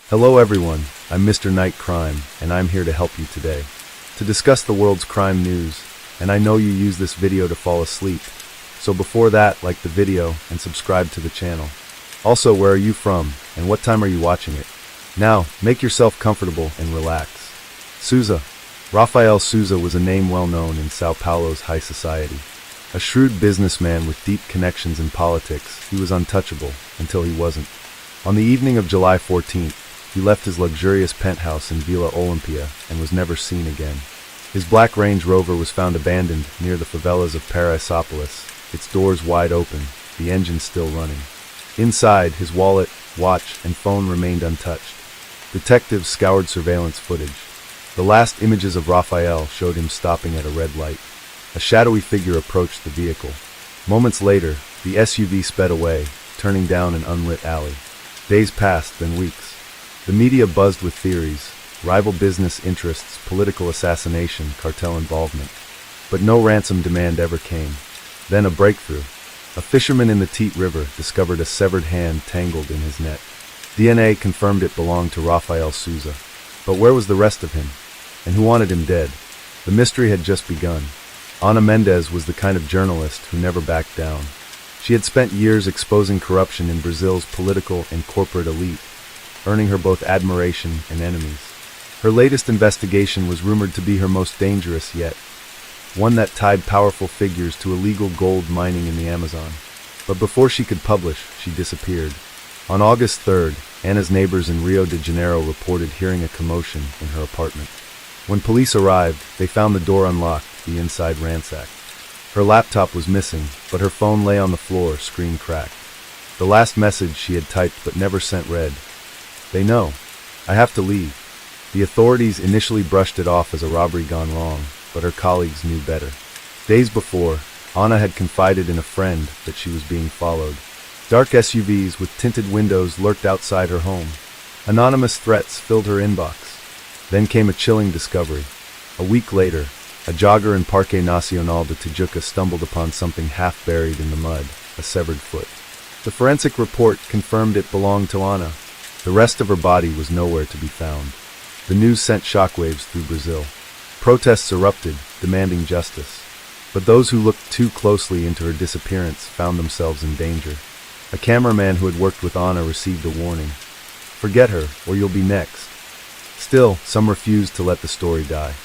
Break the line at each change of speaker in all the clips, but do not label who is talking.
Hello everyone, I'm MR.NightCrime, and I'm here to help you today. To discuss the world's crime news, and I know you use this video to fall asleep. So before that, like the video and subscribe to the channel. Also, where are you from, and what time are you watching it? Now, make yourself comfortable and relax. Souza. Rafael Souza was a name well known in Sao Paulo's high society. A shrewd businessman with deep connections in politics, he was untouchable until he wasn't. On the evening of July 14th, he left his luxurious penthouse in Vila Olympia and was never seen again. His black Range Rover was found abandoned near the favelas of Paraisópolis, its doors wide open, the engine still running. Inside, his wallet, watch, and phone remained untouched. Detectives scoured surveillance footage. The last images of Rafael showed him stopping at a red light. A shadowy figure approached the vehicle. Moments later, the SUV sped away, turning down an unlit alley. Days passed, then weeks. The media buzzed with theories, rival business interests, political assassination, cartel involvement. But no ransom demand ever came. Then a breakthrough. A fisherman in the Teat River discovered a severed hand tangled in his net. DNA confirmed it belonged to Rafael Souza. But where was the rest of him? And who wanted him dead? The mystery had just begun. Ana Mendes was the kind of journalist who never backed down. She had spent years exposing corruption in Brazil's political and corporate elite, earning her both admiration and enemies. Her latest investigation was rumored to be her most dangerous yet, one that tied powerful figures to illegal gold mining in the Amazon. But before she could publish, she disappeared. On August 3rd, Anna's neighbors in Rio de Janeiro reported hearing a commotion in her apartment. When police arrived, they found the door unlocked, the inside ransacked. Her laptop was missing, but her phone lay on the floor, screen cracked. The last message she had typed but never sent read, "They know. I have to leave." The authorities initially brushed it off as a robbery gone wrong, but her colleagues knew better. Days before, Anna had confided in a friend that she was being followed. Dark SUVs with tinted windows lurked outside her home. Anonymous threats filled her inbox. Then came a chilling discovery. A week later, a jogger in Parque Nacional de Tijuca stumbled upon something half buried in the mud, a severed foot. The forensic report confirmed it belonged to Anna. The rest of her body was nowhere to be found. The news sent shockwaves through Brazil. Protests erupted, demanding justice. But those who looked too closely into her disappearance found themselves in danger. A cameraman who had worked with Anna received a warning. "Forget her, or you'll be next." Still, some refused to let the story die.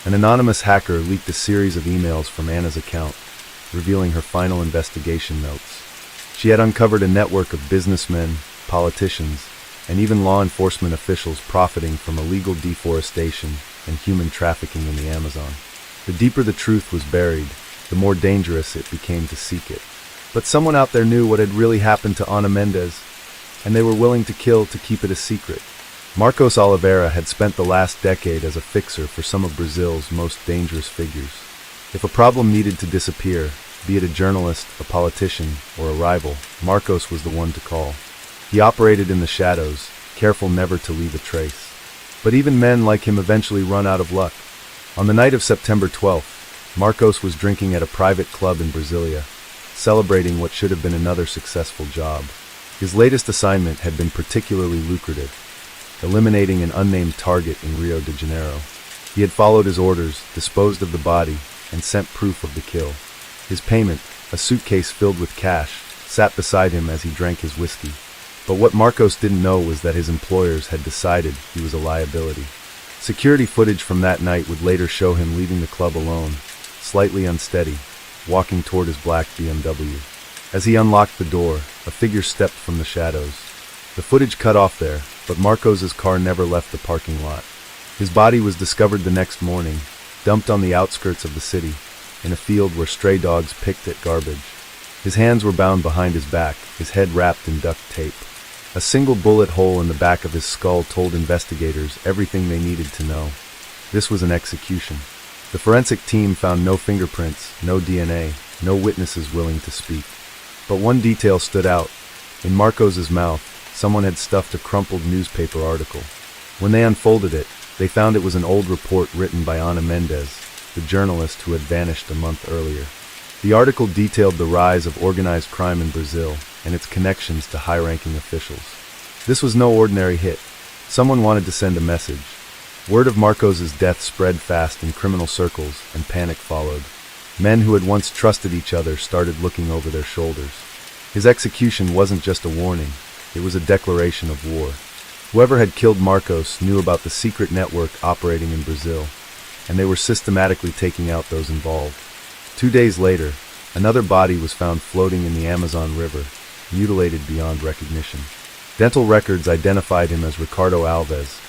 An anonymous hacker leaked a series of emails from Anna's account, revealing her final investigation notes. She had uncovered a network of businessmen, politicians, and even law enforcement officials profiting from illegal deforestation and human trafficking in the Amazon. The deeper the truth was buried, the more dangerous it became to seek it. But someone out there knew what had really happened to Ana Mendes, and they were willing to kill to keep it a secret. Marcos Oliveira had spent the last decade as a fixer for some of Brazil's most dangerous figures. If a problem needed to disappear, be it a journalist, a politician, or a rival, Marcos was the one to call. He operated in the shadows, careful never to leave a trace. But even men like him eventually run out of luck. On the night of September 12th, Marcos was drinking at a private club in Brasilia, celebrating what should have been another successful job. His latest assignment had been particularly lucrative, eliminating an unnamed target in Rio de Janeiro. He had followed his orders, disposed of the body, and sent proof of the kill. His payment, a suitcase filled with cash, sat beside him as he drank his whiskey. But what Marcos didn't know was that his employers had decided he was a liability. Security footage from that night would later show him leaving the club alone, slightly unsteady, walking toward his black BMW. As he unlocked the door, a figure stepped from the shadows. The footage cut off there, but Marcos's car never left the parking lot. His body was discovered the next morning, dumped on the outskirts of the city, in a field where stray dogs picked at garbage. His hands were bound behind his back, his head wrapped in duct tape. A single bullet hole in the back of his skull told investigators everything they needed to know. This was an execution. The forensic team found no fingerprints, no DNA, no witnesses willing to speak. But one detail stood out. In Marcos's mouth, someone had stuffed a crumpled newspaper article. When they unfolded it, they found it was an old report written by Ana Mendes, the journalist who had vanished a month earlier. The article detailed the rise of organized crime in Brazil and its connections to high-ranking officials. This was no ordinary hit. Someone wanted to send a message. Word of Marcos's death spread fast in criminal circles, and panic followed. Men who had once trusted each other started looking over their shoulders. His execution wasn't just a warning, it was a declaration of war. Whoever had killed Marcos knew about the secret network operating in Brazil, and they were systematically taking out those involved. 2 days later, another body was found floating in the Amazon River, mutilated beyond recognition. Dental records identified him as Ricardo Alves,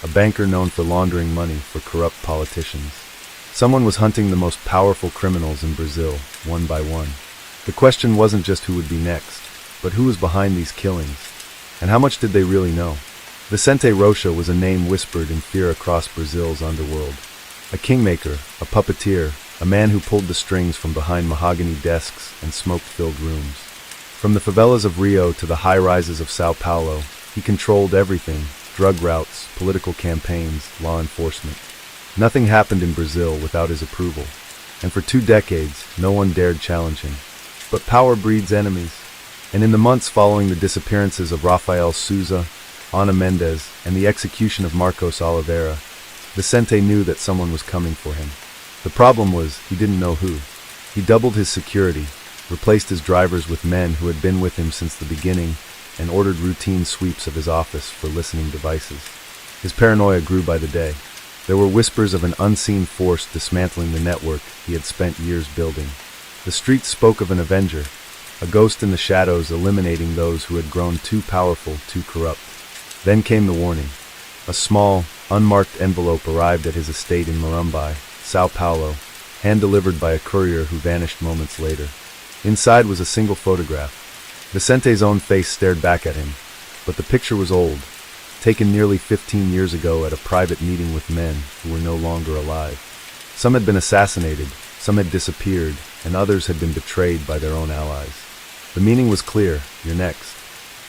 a banker known for laundering money for corrupt politicians. Someone was hunting the most powerful criminals in Brazil, one by one. The question wasn't just who would be next, but who was behind these killings, and how much did they really know? Vicente Rocha was a name whispered in fear across Brazil's underworld. A kingmaker, a puppeteer, a man who pulled the strings from behind mahogany desks and smoke-filled rooms. From the favelas of Rio to the high-rises of Sao Paulo, he controlled everything: drug routes, political campaigns, law enforcement. Nothing happened in Brazil without his approval, and for 2 decades, no one dared challenge him. But power breeds enemies, and in the months following the disappearances of Rafael Souza, Ana Mendes, and the execution of Marcos Oliveira, Vicente knew that someone was coming for him. The problem was, he didn't know who. He doubled his security, replaced his drivers with men who had been with him since the beginning, and ordered routine sweeps of his office for listening devices. His paranoia grew by the day. There were whispers of an unseen force dismantling the network he had spent years building. The streets spoke of an avenger, a ghost in the shadows eliminating those who had grown too powerful, too corrupt. Then came the warning. A small, unmarked envelope arrived at his estate in Morumbi, Sao Paulo, hand-delivered by a courier who vanished moments later. Inside was a single photograph. Vicente's own face stared back at him, but the picture was old, taken nearly 15 years ago at a private meeting with men who were no longer alive. Some had been assassinated, some had disappeared, and others had been betrayed by their own allies. The meaning was clear: you're next.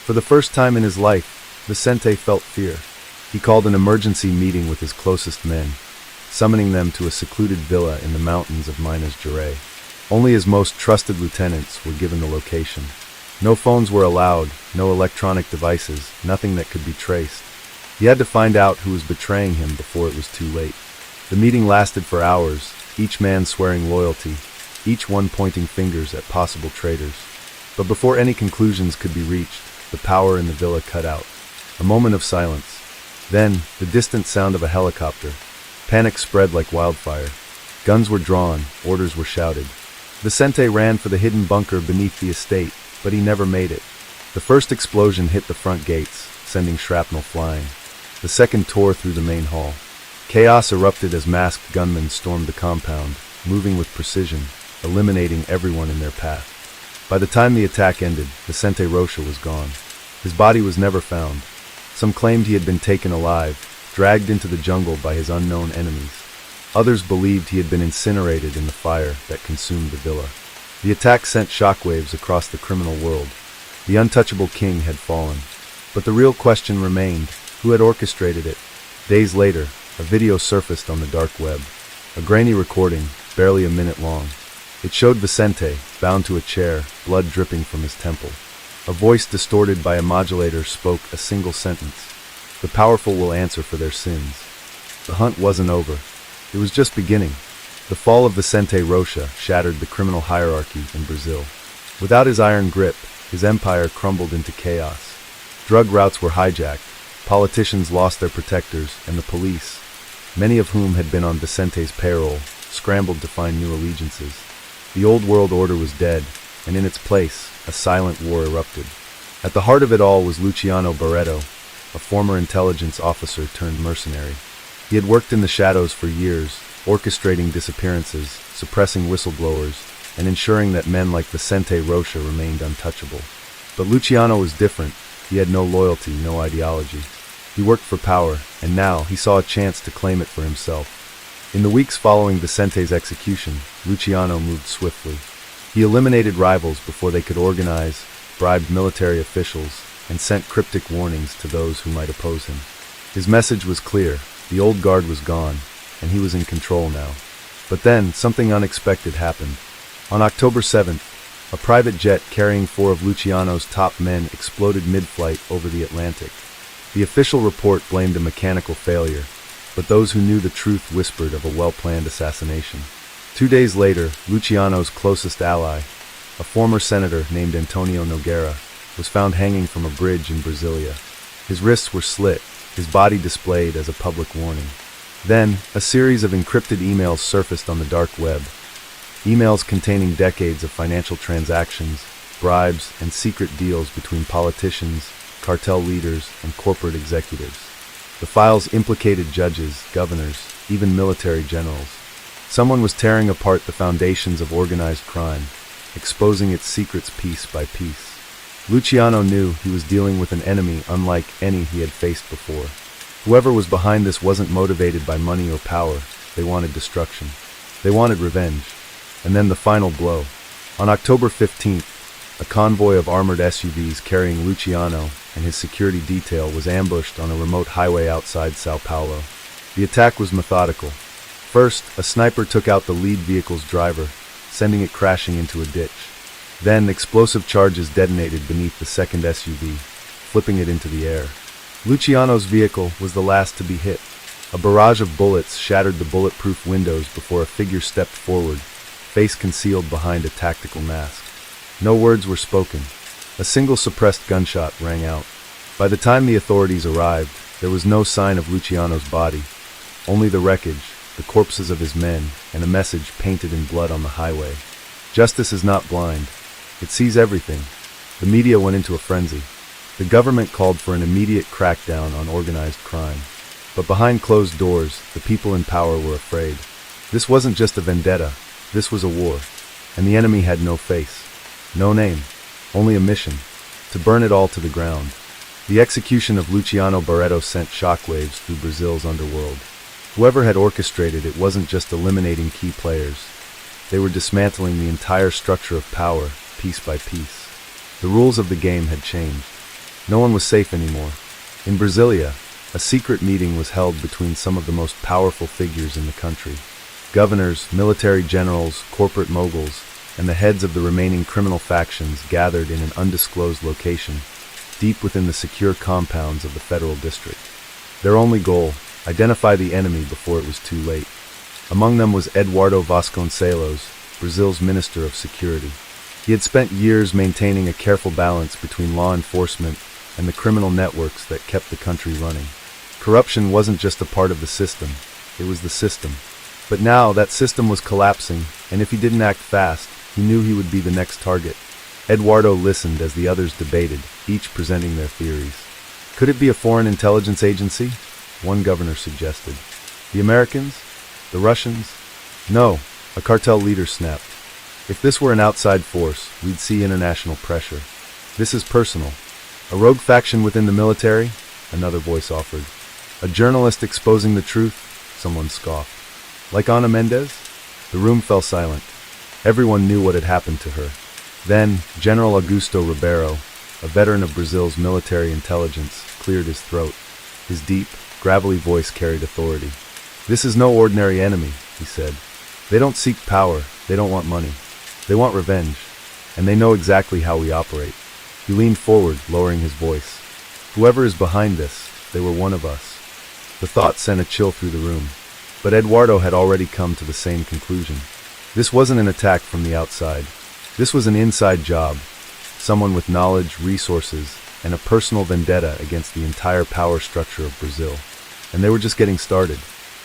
For the first time in his life, Vicente felt fear. He called an emergency meeting with his closest men, summoning them to a secluded villa in the mountains of Minas Gerais. Only his most trusted lieutenants were given the location. No phones were allowed, no electronic devices, nothing that could be traced. He had to find out who was betraying him before it was too late. The meeting lasted for hours, each man swearing loyalty, each one pointing fingers at possible traitors. But before any conclusions could be reached, the power in the villa cut out. A moment of silence. Then, the distant sound of a helicopter. Panic spread like wildfire. Guns were drawn, orders were shouted. Vicente ran for the hidden bunker beneath the estate, but he never made it. The first explosion hit the front gates, sending shrapnel flying. The second tore through the main hall. Chaos erupted as masked gunmen stormed the compound, moving with precision, eliminating everyone in their path. By the time the attack ended, Vicente Rocha was gone. His body was never found. Some claimed he had been taken alive, dragged into the jungle by his unknown enemies. Others believed he had been incinerated in the fire that consumed the villa. The attack sent shockwaves across the criminal world. The untouchable king had fallen. But the real question remained: who had orchestrated it? Days later, a video surfaced on the dark web. A grainy recording, barely a minute long. It showed Vicente, bound to a chair, blood dripping from his temple. A voice distorted by a modulator spoke a single sentence: "The powerful will answer for their sins." The hunt wasn't over. It was just beginning. The fall of Vicente Rocha shattered the criminal hierarchy in Brazil. Without his iron grip, his empire crumbled into chaos. Drug routes were hijacked, politicians lost their protectors, and the police, many of whom had been on Vicente's payroll, scrambled to find new allegiances. The old world order was dead, and in its place, a silent war erupted. At the heart of it all was Luciano Barreto, a former intelligence officer turned mercenary. He had worked in the shadows for years, orchestrating disappearances, suppressing whistleblowers, and ensuring that men like Vicente Rocha remained untouchable. But Luciano was different. He had no loyalty, no ideology. He worked for power, and now he saw a chance to claim it for himself. In the weeks following Vicente's execution, Luciano moved swiftly. He eliminated rivals before they could organize, bribed military officials, and sent cryptic warnings to those who might oppose him. His message was clear: the old guard was gone, and he was in control now. But then, something unexpected happened. On October 7th, a private jet carrying 4 of Luciano's top men exploded mid-flight over the Atlantic. The official report blamed a mechanical failure, but those who knew the truth whispered of a well-planned assassination. 2 days later, Luciano's closest ally, a former senator named Antonio Nogueira, was found hanging from a bridge in Brasilia. His wrists were slit, his body displayed as a public warning. Then, a series of encrypted emails surfaced on the dark web. Emails containing decades of financial transactions, bribes, and secret deals between politicians, cartel leaders, and corporate executives. The files implicated judges, governors, even military generals. Someone was tearing apart the foundations of organized crime, exposing its secrets piece by piece. Luciano knew he was dealing with an enemy unlike any he had faced before. Whoever was behind this wasn't motivated by money or power. They wanted destruction. They wanted revenge. And then the final blow. On October 15th, a convoy of armored SUVs carrying Luciano and his security detail was ambushed on a remote highway outside Sao Paulo. The attack was methodical. First, a sniper took out the lead vehicle's driver, sending it crashing into a ditch. Then, explosive charges detonated beneath the second SUV, flipping it into the air. Luciano's vehicle was the last to be hit. A barrage of bullets shattered the bulletproof windows before a figure stepped forward, face concealed behind a tactical mask. No words were spoken. A single suppressed gunshot rang out. By the time the authorities arrived, there was no sign of Luciano's body, only the wreckage, the corpses of his men, and a message painted in blood on the highway. Justice is not blind. It sees everything. The media went into a frenzy. The government called for an immediate crackdown on organized crime. But behind closed doors, the people in power were afraid. This wasn't just a vendetta. This was a war. And the enemy had no face, no name, only a mission: to burn it all to the ground. The execution of Luciano Barreto sent shockwaves through Brazil's underworld. Whoever had orchestrated it wasn't just eliminating key players. They were dismantling the entire structure of power, piece by piece. The rules of the game had changed. No one was safe anymore. In Brasilia, a secret meeting was held between some of the most powerful figures in the country. Governors, military generals, corporate moguls, and the heads of the remaining criminal factions gathered in an undisclosed location, deep within the secure compounds of the federal district. Their only goal: identify the enemy before it was too late. Among them was Eduardo Vasconcelos, Brazil's Minister of Security. He had spent years maintaining a careful balance between law enforcement and the criminal networks that kept the country running. Corruption wasn't just a part of the system, it was the system. But now that system was collapsing, and if he didn't act fast, he knew he would be the next target. Eduardo listened as the others debated, each presenting their theories. Could it be a foreign intelligence agency? One governor suggested. The Americans? The Russians? No, a cartel leader snapped. If this were an outside force, we'd see international pressure. This is personal. A rogue faction within the military? Another voice offered. A journalist exposing the truth? Someone scoffed. Like Ana Mendez? The room fell silent. Everyone knew what had happened to her. Then, General Augusto Ribeiro, a veteran of Brazil's military intelligence, cleared his throat. His deep, gravelly voice carried authority. This is no ordinary enemy, he said. They don't seek power, they don't want money. They want revenge, and they know exactly how we operate. He leaned forward, lowering his voice. Whoever is behind this, they were one of us. The thought sent a chill through the room. But Eduardo had already come to the same conclusion. This wasn't an attack from the outside. This was an inside job. Someone with knowledge, resources, and a personal vendetta against the entire power structure of Brazil. And they were just getting started.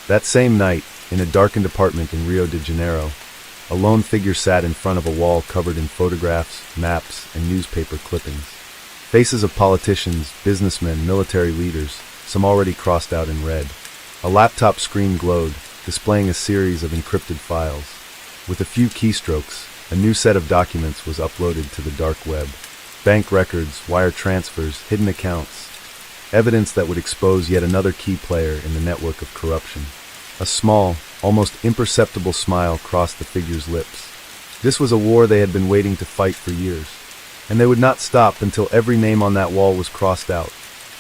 That same night, in a darkened apartment in Rio de Janeiro, a lone figure sat in front of a wall covered in photographs, maps, and newspaper clippings. Faces of politicians, businessmen, military leaders, some already crossed out in red. A laptop screen glowed, displaying a series of encrypted files. With a few keystrokes, a new set of documents was uploaded to the dark web. Bank records, wire transfers, hidden accounts. Evidence that would expose yet another key player in the network of corruption. A small, almost imperceptible smile crossed the figure's lips. This was a war they had been waiting to fight for years. And they would not stop until every name on that wall was crossed out.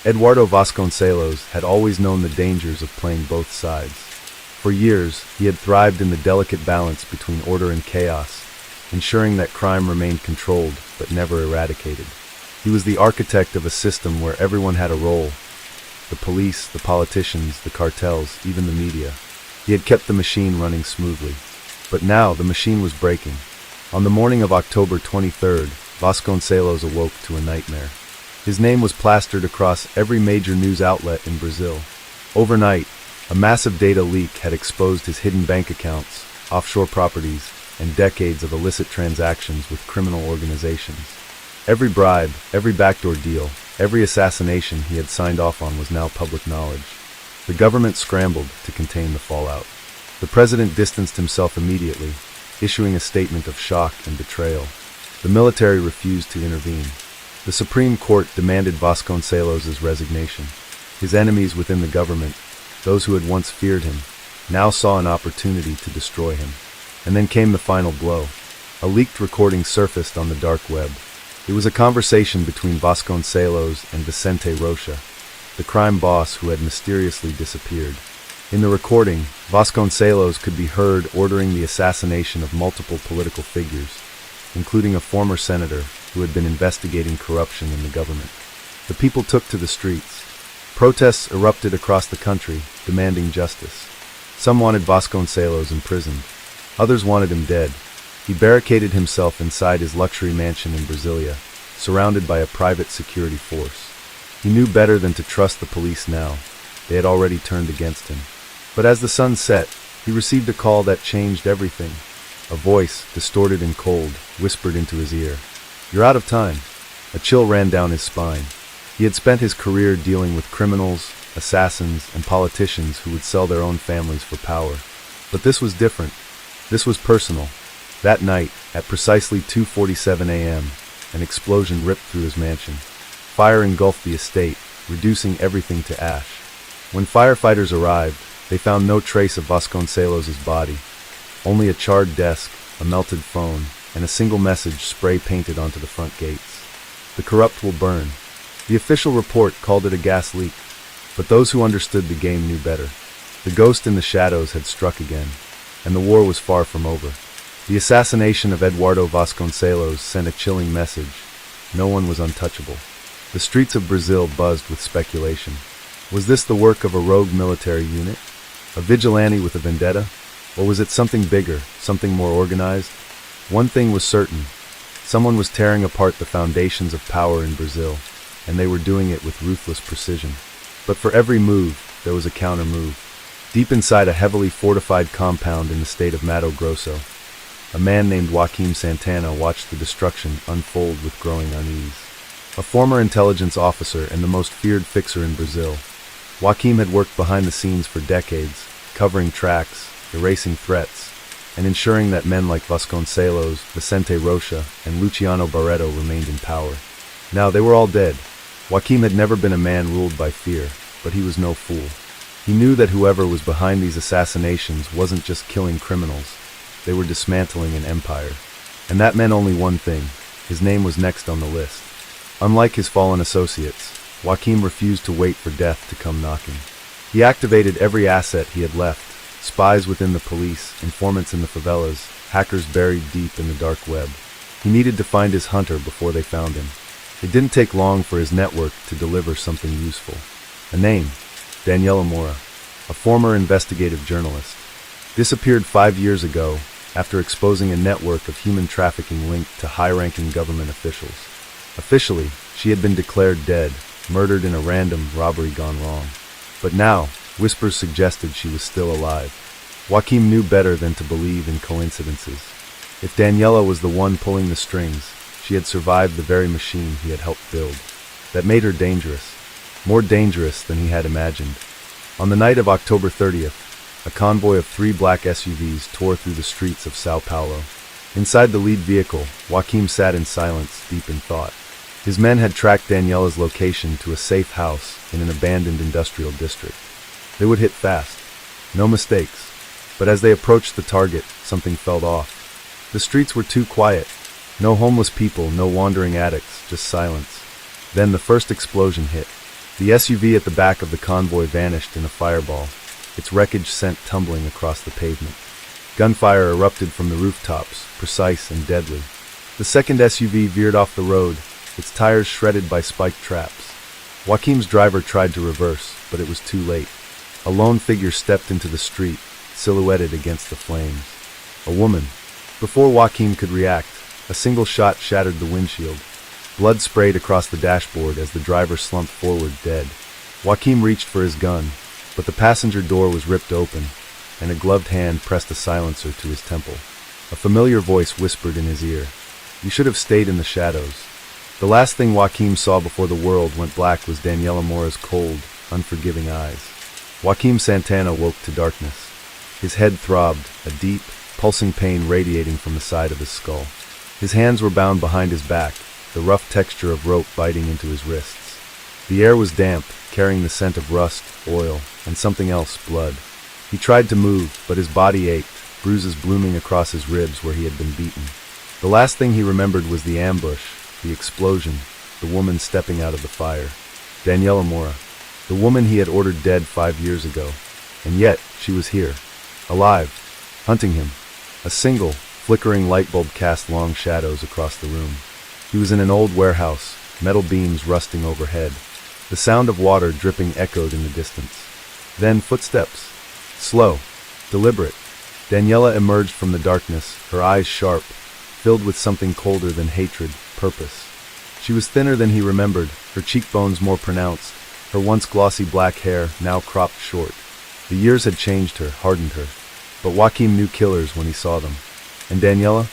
Eduardo Vasconcelos had always known the dangers of playing both sides. For years, he had thrived in the delicate balance between order and chaos, ensuring that crime remained controlled but never eradicated. He was the architect of a system where everyone had a role, The police, the politicians, the cartels, even the media. He had kept the machine running smoothly. But now the machine was breaking. On the morning of October 23rd, Vasconcelos awoke to a nightmare. His name was plastered across every major news outlet in Brazil. Overnight, a massive data leak had exposed his hidden bank accounts, offshore properties, and decades of illicit transactions with criminal organizations. Every bribe, every backdoor deal, every assassination he had signed off on was now public knowledge. The government scrambled to contain the fallout. The president distanced himself immediately, issuing a statement of shock and betrayal. The military refused to intervene. The Supreme Court demanded Vasconcelos' resignation. His enemies within the government, those who had once feared him, now saw an opportunity to destroy him. And then came the final blow. A leaked recording surfaced on the dark web. It was a conversation between Vasconcelos and Vicente Rocha, the crime boss who had mysteriously disappeared. In the recording, Vasconcelos could be heard ordering the assassination of multiple political figures, including a former senator who had been investigating corruption in the government. The people took to the streets. Protests erupted across the country, demanding justice. Some wanted Vasconcelos imprisoned. Others wanted him dead. He barricaded himself inside his luxury mansion in Brasilia, surrounded by a private security force. He knew better than to trust the police now. They had already turned against him. But as the sun set, he received a call that changed everything. A voice, distorted and cold, whispered into his ear, "You're out of time." A chill ran down his spine. He had spent his career dealing with criminals, assassins, and politicians who would sell their own families for power. But this was different. This was personal. That night, at precisely 2:47 a.m., an explosion ripped through his mansion. Fire engulfed the estate, reducing everything to ash. When firefighters arrived, they found no trace of Vasconcelos' body. Only a charred desk, a melted phone, and a single message spray-painted onto the front gates. "The corrupt will burn." The official report called it a gas leak, but those who understood the game knew better. The ghost in the shadows had struck again, and the war was far from over. The assassination of Eduardo Vasconcelos sent a chilling message. No one was untouchable. The streets of Brazil buzzed with speculation. Was this the work of a rogue military unit? A vigilante with a vendetta? Or was it something bigger, something more organized? One thing was certain. Someone was tearing apart the foundations of power in Brazil, and they were doing it with ruthless precision. But for every move, there was a counter-move. Deep inside a heavily fortified compound in the state of Mato Grosso, a man named Joaquim Santana watched the destruction unfold with growing unease. A former intelligence officer and the most feared fixer in Brazil, Joaquim had worked behind the scenes for decades, covering tracks, erasing threats, and ensuring that men like Vasconcelos, Vicente Rocha, and Luciano Barreto remained in power. Now they were all dead. Joaquim had never been a man ruled by fear, but he was no fool. He knew that whoever was behind these assassinations wasn't just killing criminals. They were dismantling an empire. And that meant only one thing. His name was next on the list. Unlike his fallen associates, Joaquim refused to wait for death to come knocking. He activated every asset he had left: spies within the police, informants in the favelas, hackers buried deep in the dark web. He needed to find his hunter before they found him. It didn't take long for his network to deliver something useful. A name: Daniela Moura, a former investigative journalist. Disappeared 5 years ago after exposing a network of human trafficking linked to high-ranking government officials. Officially, she had been declared dead, murdered in a random robbery gone wrong. But now, whispers suggested she was still alive. Joaquim knew better than to believe in coincidences. If Daniela was the one pulling the strings, she had survived the very machine he had helped build. That made her dangerous, more dangerous than he had imagined. On the night of October 30th, a convoy of 3 black SUVs tore through the streets of Sao Paulo. Inside the lead vehicle, Joaquim sat in silence, deep in thought. His men had tracked Daniela's location to a safe house in an abandoned industrial district. They would hit fast. No mistakes. But as they approached the target, something felt off. The streets were too quiet. No homeless people, no wandering addicts, just silence. Then the first explosion hit. The SUV at the back of the convoy vanished in a fireball, its wreckage sent tumbling across the pavement. Gunfire erupted from the rooftops, precise and deadly. The second SUV veered off the road, its tires shredded by spiked traps. Joaquim's driver tried to reverse, but it was too late. A lone figure stepped into the street, silhouetted against the flames. A woman. Before Joaquim could react, a single shot shattered the windshield. Blood sprayed across the dashboard as the driver slumped forward dead. Joaquim reached for his gun, but the passenger door was ripped open, and a gloved hand pressed a silencer to his temple. A familiar voice whispered in his ear, "You should have stayed in the shadows." The last thing Joaquim saw before the world went black was Daniela Mora's cold, unforgiving eyes. Joaquim Santana woke to darkness. His head throbbed, a deep, pulsing pain radiating from the side of his skull. His hands were bound behind his back, the rough texture of rope biting into his wrists. The air was damp, carrying the scent of rust, oil, and something else, blood. He tried to move, but his body ached, bruises blooming across his ribs where he had been beaten. The last thing he remembered was the ambush, the explosion, the woman stepping out of the fire. Daniela Mora, the woman he had ordered dead 5 years ago. And yet, she was here, alive, hunting him. A single, flickering light bulb cast long shadows across the room. He was in an old warehouse, metal beams rusting overhead. The sound of water dripping echoed in the distance. Then footsteps. Slow, deliberate. Daniela emerged from the darkness, her eyes sharp, filled with something colder than hatred, purpose. She was thinner than he remembered, her cheekbones more pronounced, her once glossy black hair now cropped short. The years had changed her, hardened her. But Joaquim knew killers when he saw them. And Daniela?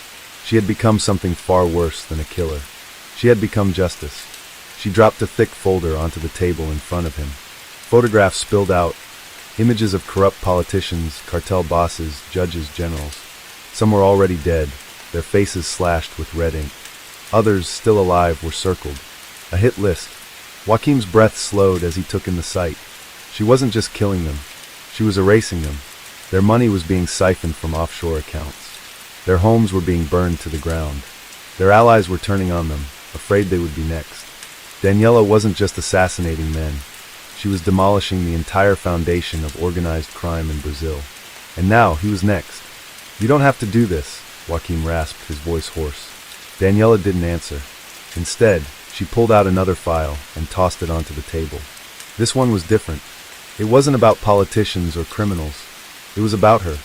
She had become something far worse than a killer. She had become justice. She dropped a thick folder onto the table in front of him. Photographs spilled out, images of corrupt politicians, cartel bosses, judges, generals. Some were already dead, their faces slashed with red ink. Others, still alive, were circled. A hit list. Joaquim's breath slowed as he took in the sight. She wasn't just killing them. She was erasing them. Their money was being siphoned from offshore accounts. Their homes were being burned to the ground. Their allies were turning on them, afraid they would be next. Daniela wasn't just assassinating men. She was demolishing the entire foundation of organized crime in Brazil. And now, he was next. "You don't have to do this," Joaquim rasped, his voice hoarse. Daniela didn't answer. Instead, she pulled out another file and tossed it onto the table. This one was different. It wasn't about politicians or criminals. It was about her,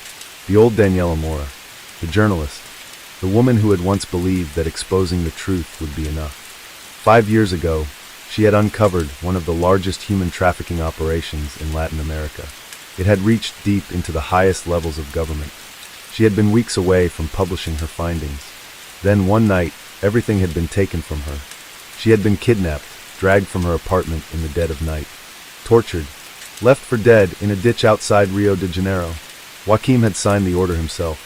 the old Daniela Mora, the journalist, the woman who had once believed that exposing the truth would be enough. 5 years ago, she had uncovered one of the largest human trafficking operations in Latin America. It had reached deep into the highest levels of government. She had been weeks away from publishing her findings. Then one night, everything had been taken from her. She had been kidnapped, dragged from her apartment in the dead of night, tortured, left for dead in a ditch outside Rio de Janeiro. Joaquim had signed the order himself,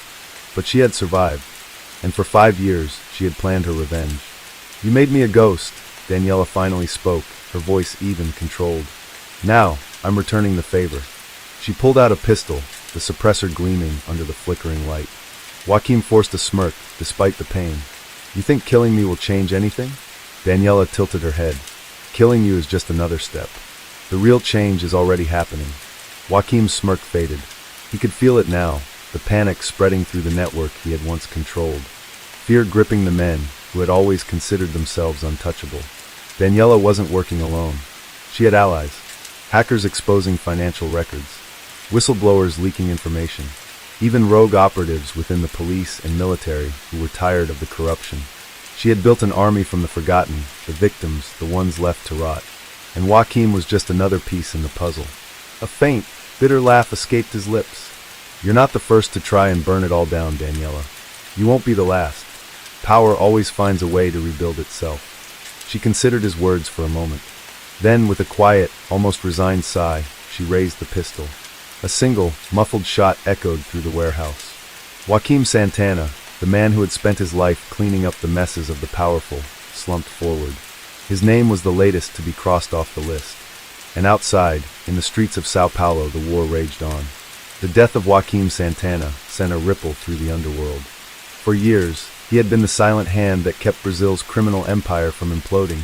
but she had survived, and for 5 years she had planned her revenge. "You made me a ghost," Daniela finally spoke, her voice even, controlled. "Now, I'm returning the favor." She pulled out a pistol, the suppressor gleaming under the flickering light. Joaquim forced a smirk, despite the pain. "You think killing me will change anything?" Daniela tilted her head. "Killing you is just another step. The real change is already happening." Joaquim's smirk faded. He could feel it now, the panic spreading through the network he had once controlled. Fear gripping the men who had always considered themselves untouchable. Daniela wasn't working alone. She had allies. Hackers exposing financial records. Whistleblowers leaking information. Even rogue operatives within the police and military who were tired of the corruption. She had built an army from the forgotten, the victims, the ones left to rot. And Joaquim was just another piece in the puzzle. A faint, bitter laugh escaped his lips. "You're not the first to try and burn it all down, Daniela. You won't be the last. Power always finds a way to rebuild itself." She considered his words for a moment. Then, with a quiet, almost resigned sigh, she raised the pistol. A single, muffled shot echoed through the warehouse. Joaquim Santana, the man who had spent his life cleaning up the messes of the powerful, slumped forward. His name was the latest to be crossed off the list. And outside, in the streets of Sao Paulo, the war raged on. The death of Joaquim Santana sent a ripple through the underworld. For years, he had been the silent hand that kept Brazil's criminal empire from imploding,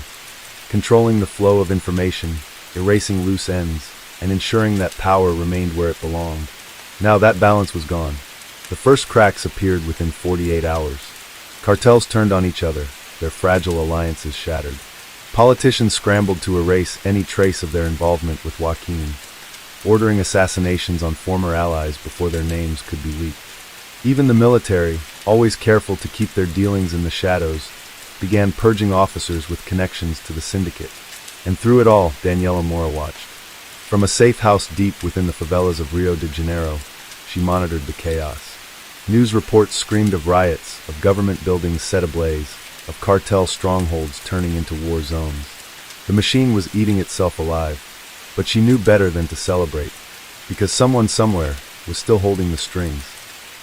controlling the flow of information, erasing loose ends, and ensuring that power remained where it belonged. Now that balance was gone. The first cracks appeared within 48 hours. Cartels turned on each other, their fragile alliances shattered. Politicians scrambled to erase any trace of their involvement with Joaquin, ordering assassinations on former allies before their names could be leaked. Even the military, always careful to keep their dealings in the shadows, began purging officers with connections to the syndicate. And through it all, Daniela Mora watched. From a safe house deep within the favelas of Rio de Janeiro, she monitored the chaos. News reports screamed of riots, of government buildings set ablaze, of cartel strongholds turning into war zones. The machine was eating itself alive, but she knew better than to celebrate, because someone somewhere was still holding the strings.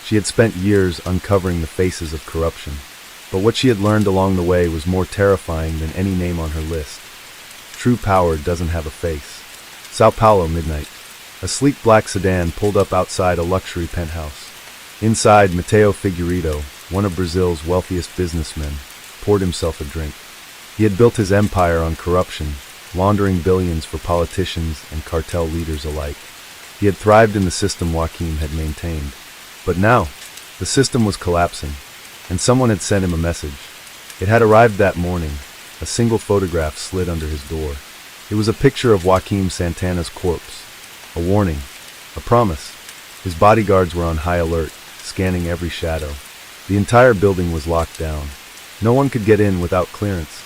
She had spent years uncovering the faces of corruption, but what she had learned along the way was more terrifying than any name on her list. True power doesn't have a face. Sao Paulo midnight. A sleek black sedan pulled up outside a luxury penthouse. Inside, Mateo Figueiredo, one of Brazil's wealthiest businessmen, poured himself a drink. He had built his empire on corruption, laundering billions for politicians and cartel leaders alike. He had thrived in the system Joaquin had maintained. But now, the system was collapsing, and someone had sent him a message. It had arrived that morning. A single photograph slid under his door. It was a picture of Joaquin Santana's corpse. A warning. A promise. His bodyguards were on high alert, scanning every shadow. The entire building was locked down. No one could get in without clearance.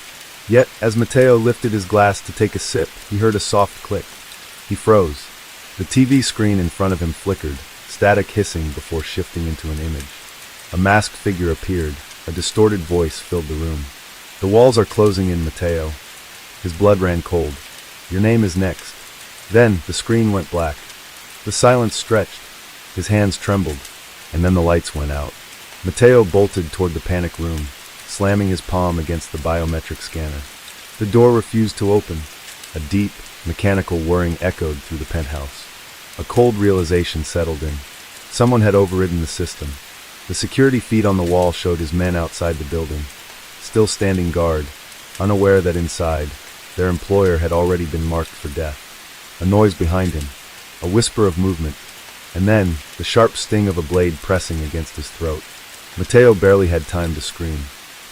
Yet, as Mateo lifted his glass to take a sip, he heard a soft click. He froze. The TV screen in front of him flickered, static hissing before shifting into an image. A masked figure appeared. A distorted voice filled the room. The walls are closing in, Mateo. His blood ran cold. Your name is next. Then, the screen went black. The silence stretched. His hands trembled. And then the lights went out. Mateo bolted toward the panic room, slamming his palm against the biometric scanner. The door refused to open. A deep, mechanical whirring echoed through the penthouse. A cold realization settled in. Someone had overridden the system. The security feed on the wall showed his men outside the building, still standing guard, unaware that inside, their employer had already been marked for death. A noise behind him, a whisper of movement, and then the sharp sting of a blade pressing against his throat. Mateo barely had time to scream.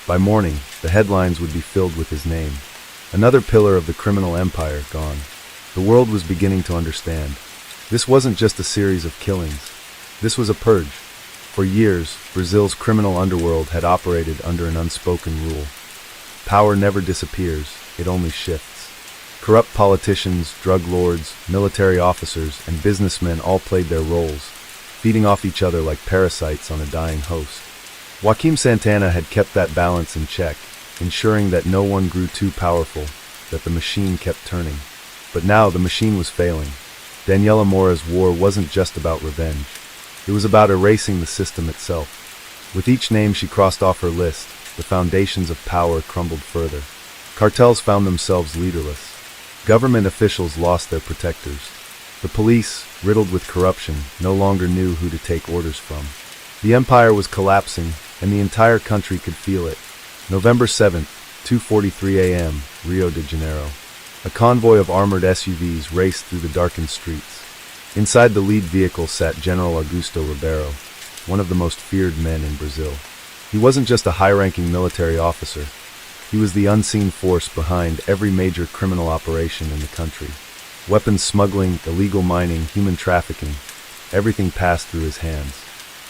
By morning, the headlines would be filled with his name. Another pillar of the criminal empire gone. The world was beginning to understand. This wasn't just a series of killings. This was a purge. For years, Brazil's criminal underworld had operated under an unspoken rule. Power never disappears, it only shifts. Corrupt politicians, drug lords, military officers, and businessmen all played their roles, feeding off each other like parasites on a dying host. Joaquin Santana had kept that balance in check, ensuring that no one grew too powerful, that the machine kept turning. But now the machine was failing. Daniela Mora's war wasn't just about revenge. It was about erasing the system itself. With each name she crossed off her list, the foundations of power crumbled further. Cartels found themselves leaderless. Government officials lost their protectors. The police, riddled with corruption, no longer knew who to take orders from. The empire was collapsing, and the entire country could feel it. November 7th, 2:43 a.m., Rio de Janeiro. A convoy of armored SUVs raced through the darkened streets. Inside the lead vehicle sat General Augusto Ribeiro, one of the most feared men in Brazil. He wasn't just a high-ranking military officer. He was the unseen force behind every major criminal operation in the country. Weapons smuggling, illegal mining, human trafficking, everything passed through his hands.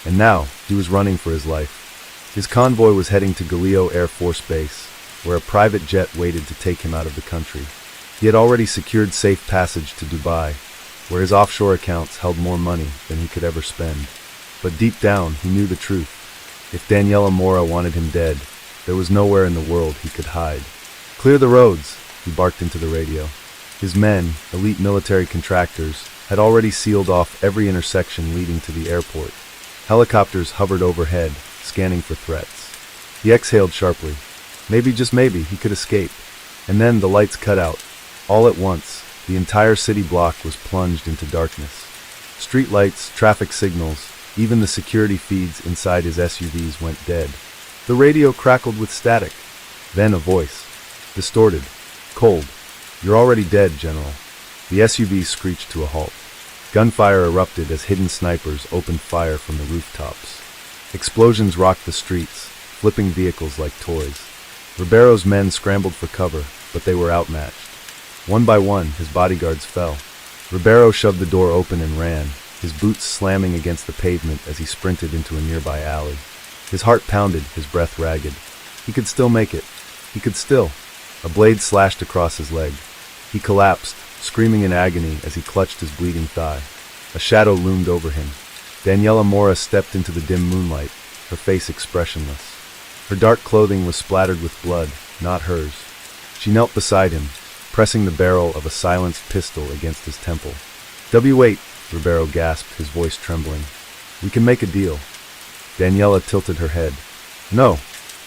And now, he was running for his life. His convoy was heading to Galeão Air Force Base, where a private jet waited to take him out of the country. He had already secured safe passage to Dubai, where his offshore accounts held more money than he could ever spend. But deep down, he knew the truth. If Daniela Mora wanted him dead, there was nowhere in the world he could hide. "Clear the roads," he barked into the radio. His men, elite military contractors, had already sealed off every intersection leading to the airport. Helicopters hovered overhead, scanning for threats. He exhaled sharply. Maybe, just maybe, he could escape. And then the lights cut out. All at once, the entire city block was plunged into darkness. Street lights, traffic signals, even the security feeds inside his SUVs went dead. The radio crackled with static. Then a voice. Distorted. Cold. "You're already dead, General." The SUV screeched to a halt. Gunfire erupted as hidden snipers opened fire from the rooftops. Explosions rocked the streets, flipping vehicles like toys. Ribeiro's men scrambled for cover, but they were outmatched. One by one, his bodyguards fell. Ribeiro shoved the door open and ran, his boots slamming against the pavement as he sprinted into a nearby alley. His heart pounded, his breath ragged. He could still make it. He could still. A blade slashed across his leg. He collapsed, screaming in agony as he clutched his bleeding thigh. A shadow loomed over him. Daniela Mora stepped into the dim moonlight, her face expressionless. Her dark clothing was splattered with blood, not hers. She knelt beside him, pressing the barrel of a silenced pistol against his temple. "Wait," Ribeiro gasped, his voice trembling. "We can make a deal." Daniela tilted her head. "No."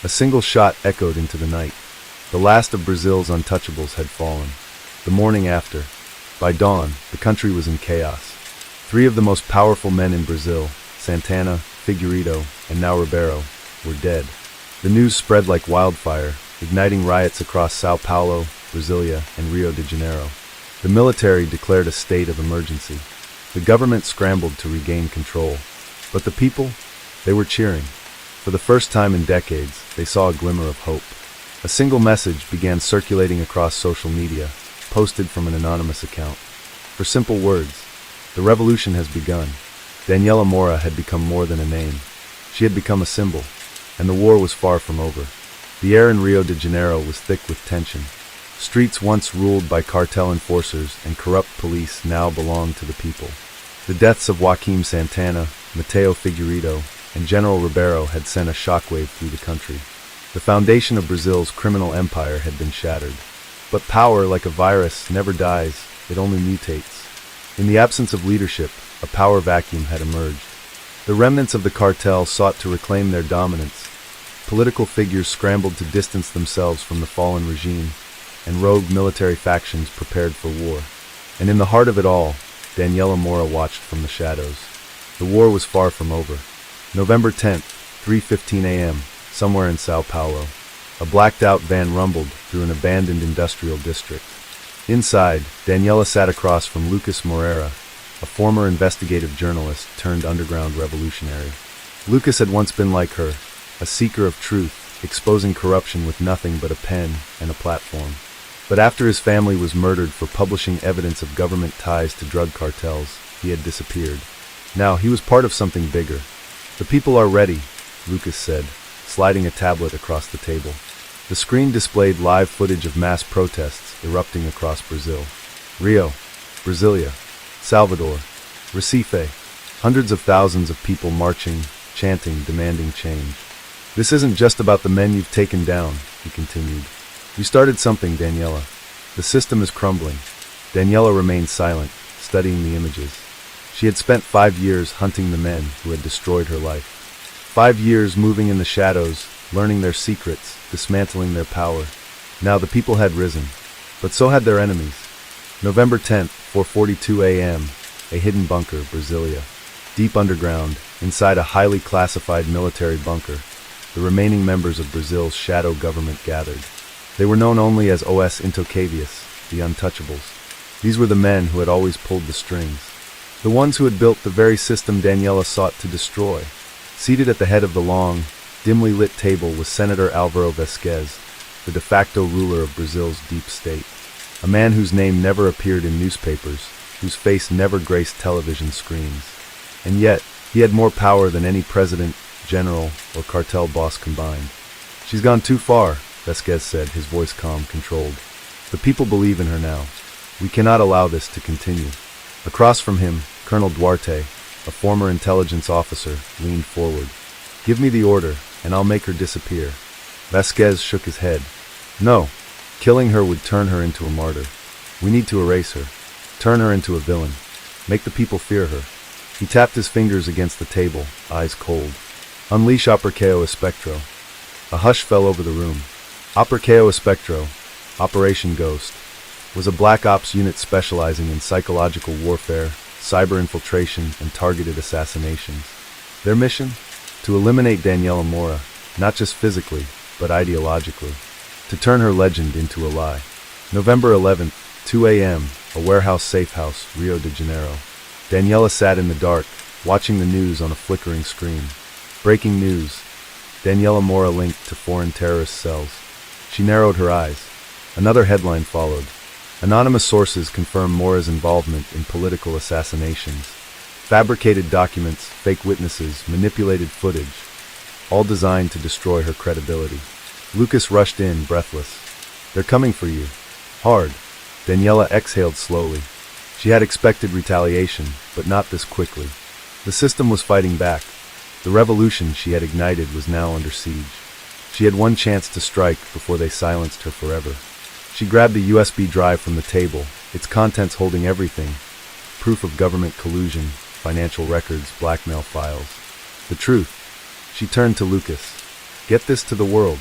A single shot echoed into the night. The last of Brazil's untouchables had fallen. The morning after, by dawn, the country was in chaos. 3 of the most powerful men in Brazil, Santana, Figueiredo, and now Ribeiro, were dead. The news spread like wildfire, igniting riots across Sao Paulo, Brasilia, and Rio de Janeiro. The military declared a state of emergency. The government scrambled to regain control. But the people, they were cheering. For the first time in decades, they saw a glimmer of hope. A single message began circulating across social media, posted from an anonymous account. For simple words, "The revolution has begun." Daniela Mora had become more than a name. She had become a symbol, and the war was far from over. The air in Rio de Janeiro was thick with tension. Streets once ruled by cartel enforcers and corrupt police now belonged to the people. The deaths of Joaquim Santana, Mateo Figueiredo, and General Ribeiro had sent a shockwave through the country. The foundation of Brazil's criminal empire had been shattered. But power, like a virus, never dies, it only mutates. In the absence of leadership, a power vacuum had emerged. The remnants of the cartel sought to reclaim their dominance. Political figures scrambled to distance themselves from the fallen regime, and rogue military factions prepared for war. And in the heart of it all, Daniela Mora watched from the shadows. The war was far from over. November 10th, 3:15 a.m., somewhere in Sao Paulo. A blacked-out van rumbled through an abandoned industrial district. Inside, Daniela sat across from Lucas Moreira, a former investigative journalist turned underground revolutionary. Lucas had once been like her, a seeker of truth, exposing corruption with nothing but a pen and a platform. But after his family was murdered for publishing evidence of government ties to drug cartels, he had disappeared. Now he was part of something bigger. "The people are ready," Lucas said, sliding a tablet across the table. The screen displayed live footage of mass protests erupting across Brazil. Rio, Brasilia, Salvador, Recife, hundreds of thousands of people marching, chanting, demanding change. "This isn't just about the men you've taken down," he continued. "You started something, Daniela. The system is crumbling." Daniela remained silent, studying the images. She had spent 5 years hunting the men who had destroyed her life. 5 years moving in the shadows, learning their secrets, dismantling their power. Now the people had risen, but so had their enemies. November 10th, 4:42 a.m., a hidden bunker, Brasilia. Deep underground, inside a highly classified military bunker, the remaining members of Brazil's shadow government gathered. They were known only as Os Intocavious, the Untouchables. These were the men who had always pulled the strings. The ones who had built the very system Daniela sought to destroy. Seated at the head of the long, dimly lit table was Senator Álvaro Vasquez, the de facto ruler of Brazil's deep state. A man whose name never appeared in newspapers, whose face never graced television screens. And yet, he had more power than any president, general, or cartel boss combined. "She's gone too far," Vasquez said, his voice calm, controlled. "The people believe in her now. We cannot allow this to continue." Across from him, Colonel Duarte, a former intelligence officer, leaned forward. "Give me the order, and I'll make her disappear." Vasquez shook his head. "No. Killing her would turn her into a martyr. We need to erase her. Turn her into a villain. Make the people fear her." He tapped his fingers against the table, eyes cold. "Unleash Apercao Espectro." A hush fell over the room. Apercao Espectro, Operation Ghost, was a black ops unit specializing in psychological warfare, cyber infiltration, and targeted assassinations. Their mission? To eliminate Daniela Mora, not just physically, but ideologically. To turn her legend into a lie. November 11th, 2 a.m., a warehouse safe house, Rio de Janeiro. Daniela sat in the dark, watching the news on a flickering screen. Breaking news. Daniela Mora linked to foreign terrorist cells. She narrowed her eyes. Another headline followed. Anonymous sources confirm Mora's involvement in political assassinations. Fabricated documents, fake witnesses, manipulated footage, all designed to destroy her credibility. Lucas rushed in, breathless. "They're coming for you. Hard." Daniela exhaled slowly. She had expected retaliation, but not this quickly. The system was fighting back. The revolution she had ignited was now under siege. She had one chance to strike before they silenced her forever. She grabbed a USB drive from the table, its contents holding everything: proof of government collusion, financial records, blackmail files. The truth. She turned to Lucas. "Get this to the world."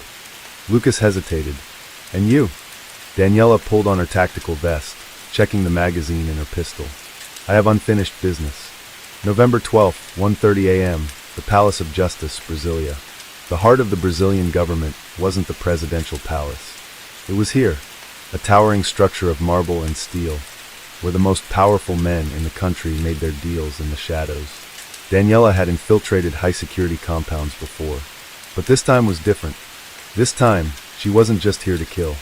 Lucas hesitated. "And you?" Daniela pulled on her tactical vest, checking the magazine in her pistol. "I have unfinished business." November 12th, 1:30 a.m., the Palace of Justice, Brasilia. The heart of the Brazilian government wasn't the presidential palace. It was here, a towering structure of marble and steel, where the most powerful men in the country made their deals in the shadows. Daniela had infiltrated high-security compounds before, but this time was different. This time, she wasn't just here to kill.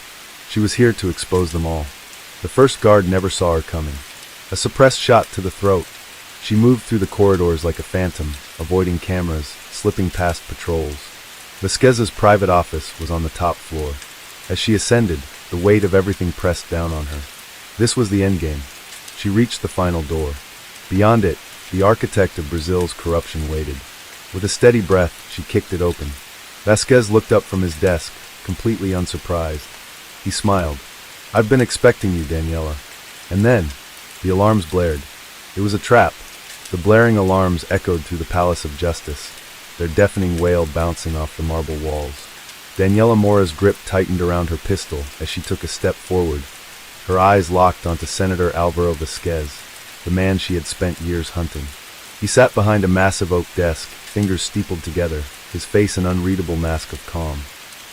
She was here to expose them all. The first guard never saw her coming. A suppressed shot to the throat. She moved through the corridors like a phantom, avoiding cameras, slipping past patrols. Vasquez's private office was on the top floor. As she ascended, the weight of everything pressed down on her. This was the endgame. She reached the final door. Beyond it, the architect of Brazil's corruption waited. With a steady breath, she kicked it open. Vasquez looked up from his desk, completely unsurprised. He smiled. "I've been expecting you, Daniela." And then, the alarms blared. It was a trap. The blaring alarms echoed through the Palace of Justice, their deafening wail bouncing off the marble walls. Daniela Mora's grip tightened around her pistol as she took a step forward. Her eyes locked onto Senator Álvaro Vasquez, the man she had spent years hunting. He sat behind a massive oak desk, fingers steepled together, his face an unreadable mask of calm.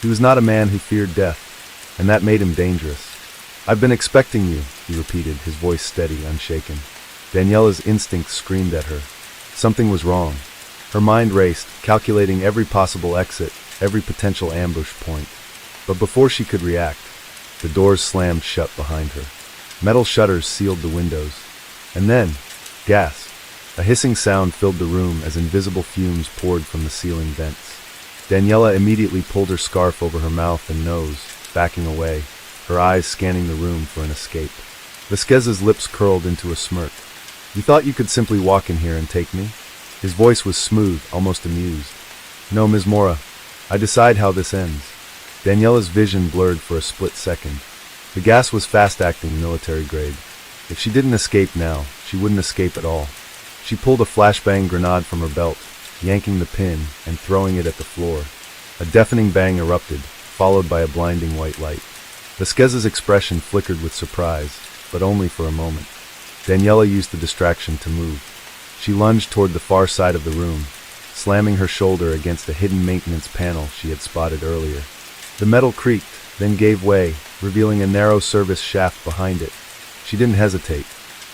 He was not a man who feared death, and that made him dangerous. "I've been expecting you," he repeated, his voice steady, unshaken. Daniela's instincts screamed at her. Something was wrong. Her mind raced, calculating every possible exit, every potential ambush point. But before she could react, the doors slammed shut behind her. Metal shutters sealed the windows. And then, gas. A hissing sound filled the room as invisible fumes poured from the ceiling vents. Daniela immediately pulled her scarf over her mouth and nose, backing away, her eyes scanning the room for an escape. Vasquez's lips curled into a smirk. "You thought you could simply walk in here and take me?" His voice was smooth, almost amused. "No, Ms. Mora. I decide how this ends." Daniela's vision blurred for a split second. The gas was fast-acting, military grade. If she didn't escape now, she wouldn't escape at all. She pulled a flashbang grenade from her belt, yanking the pin and throwing it at the floor. A deafening bang erupted, followed by a blinding white light. Vasquez's expression flickered with surprise, but only for a moment. Daniela used the distraction to move. She lunged toward the far side of the room, slamming her shoulder against a hidden maintenance panel she had spotted earlier. The metal creaked, then gave way, revealing a narrow service shaft behind it. She didn't hesitate.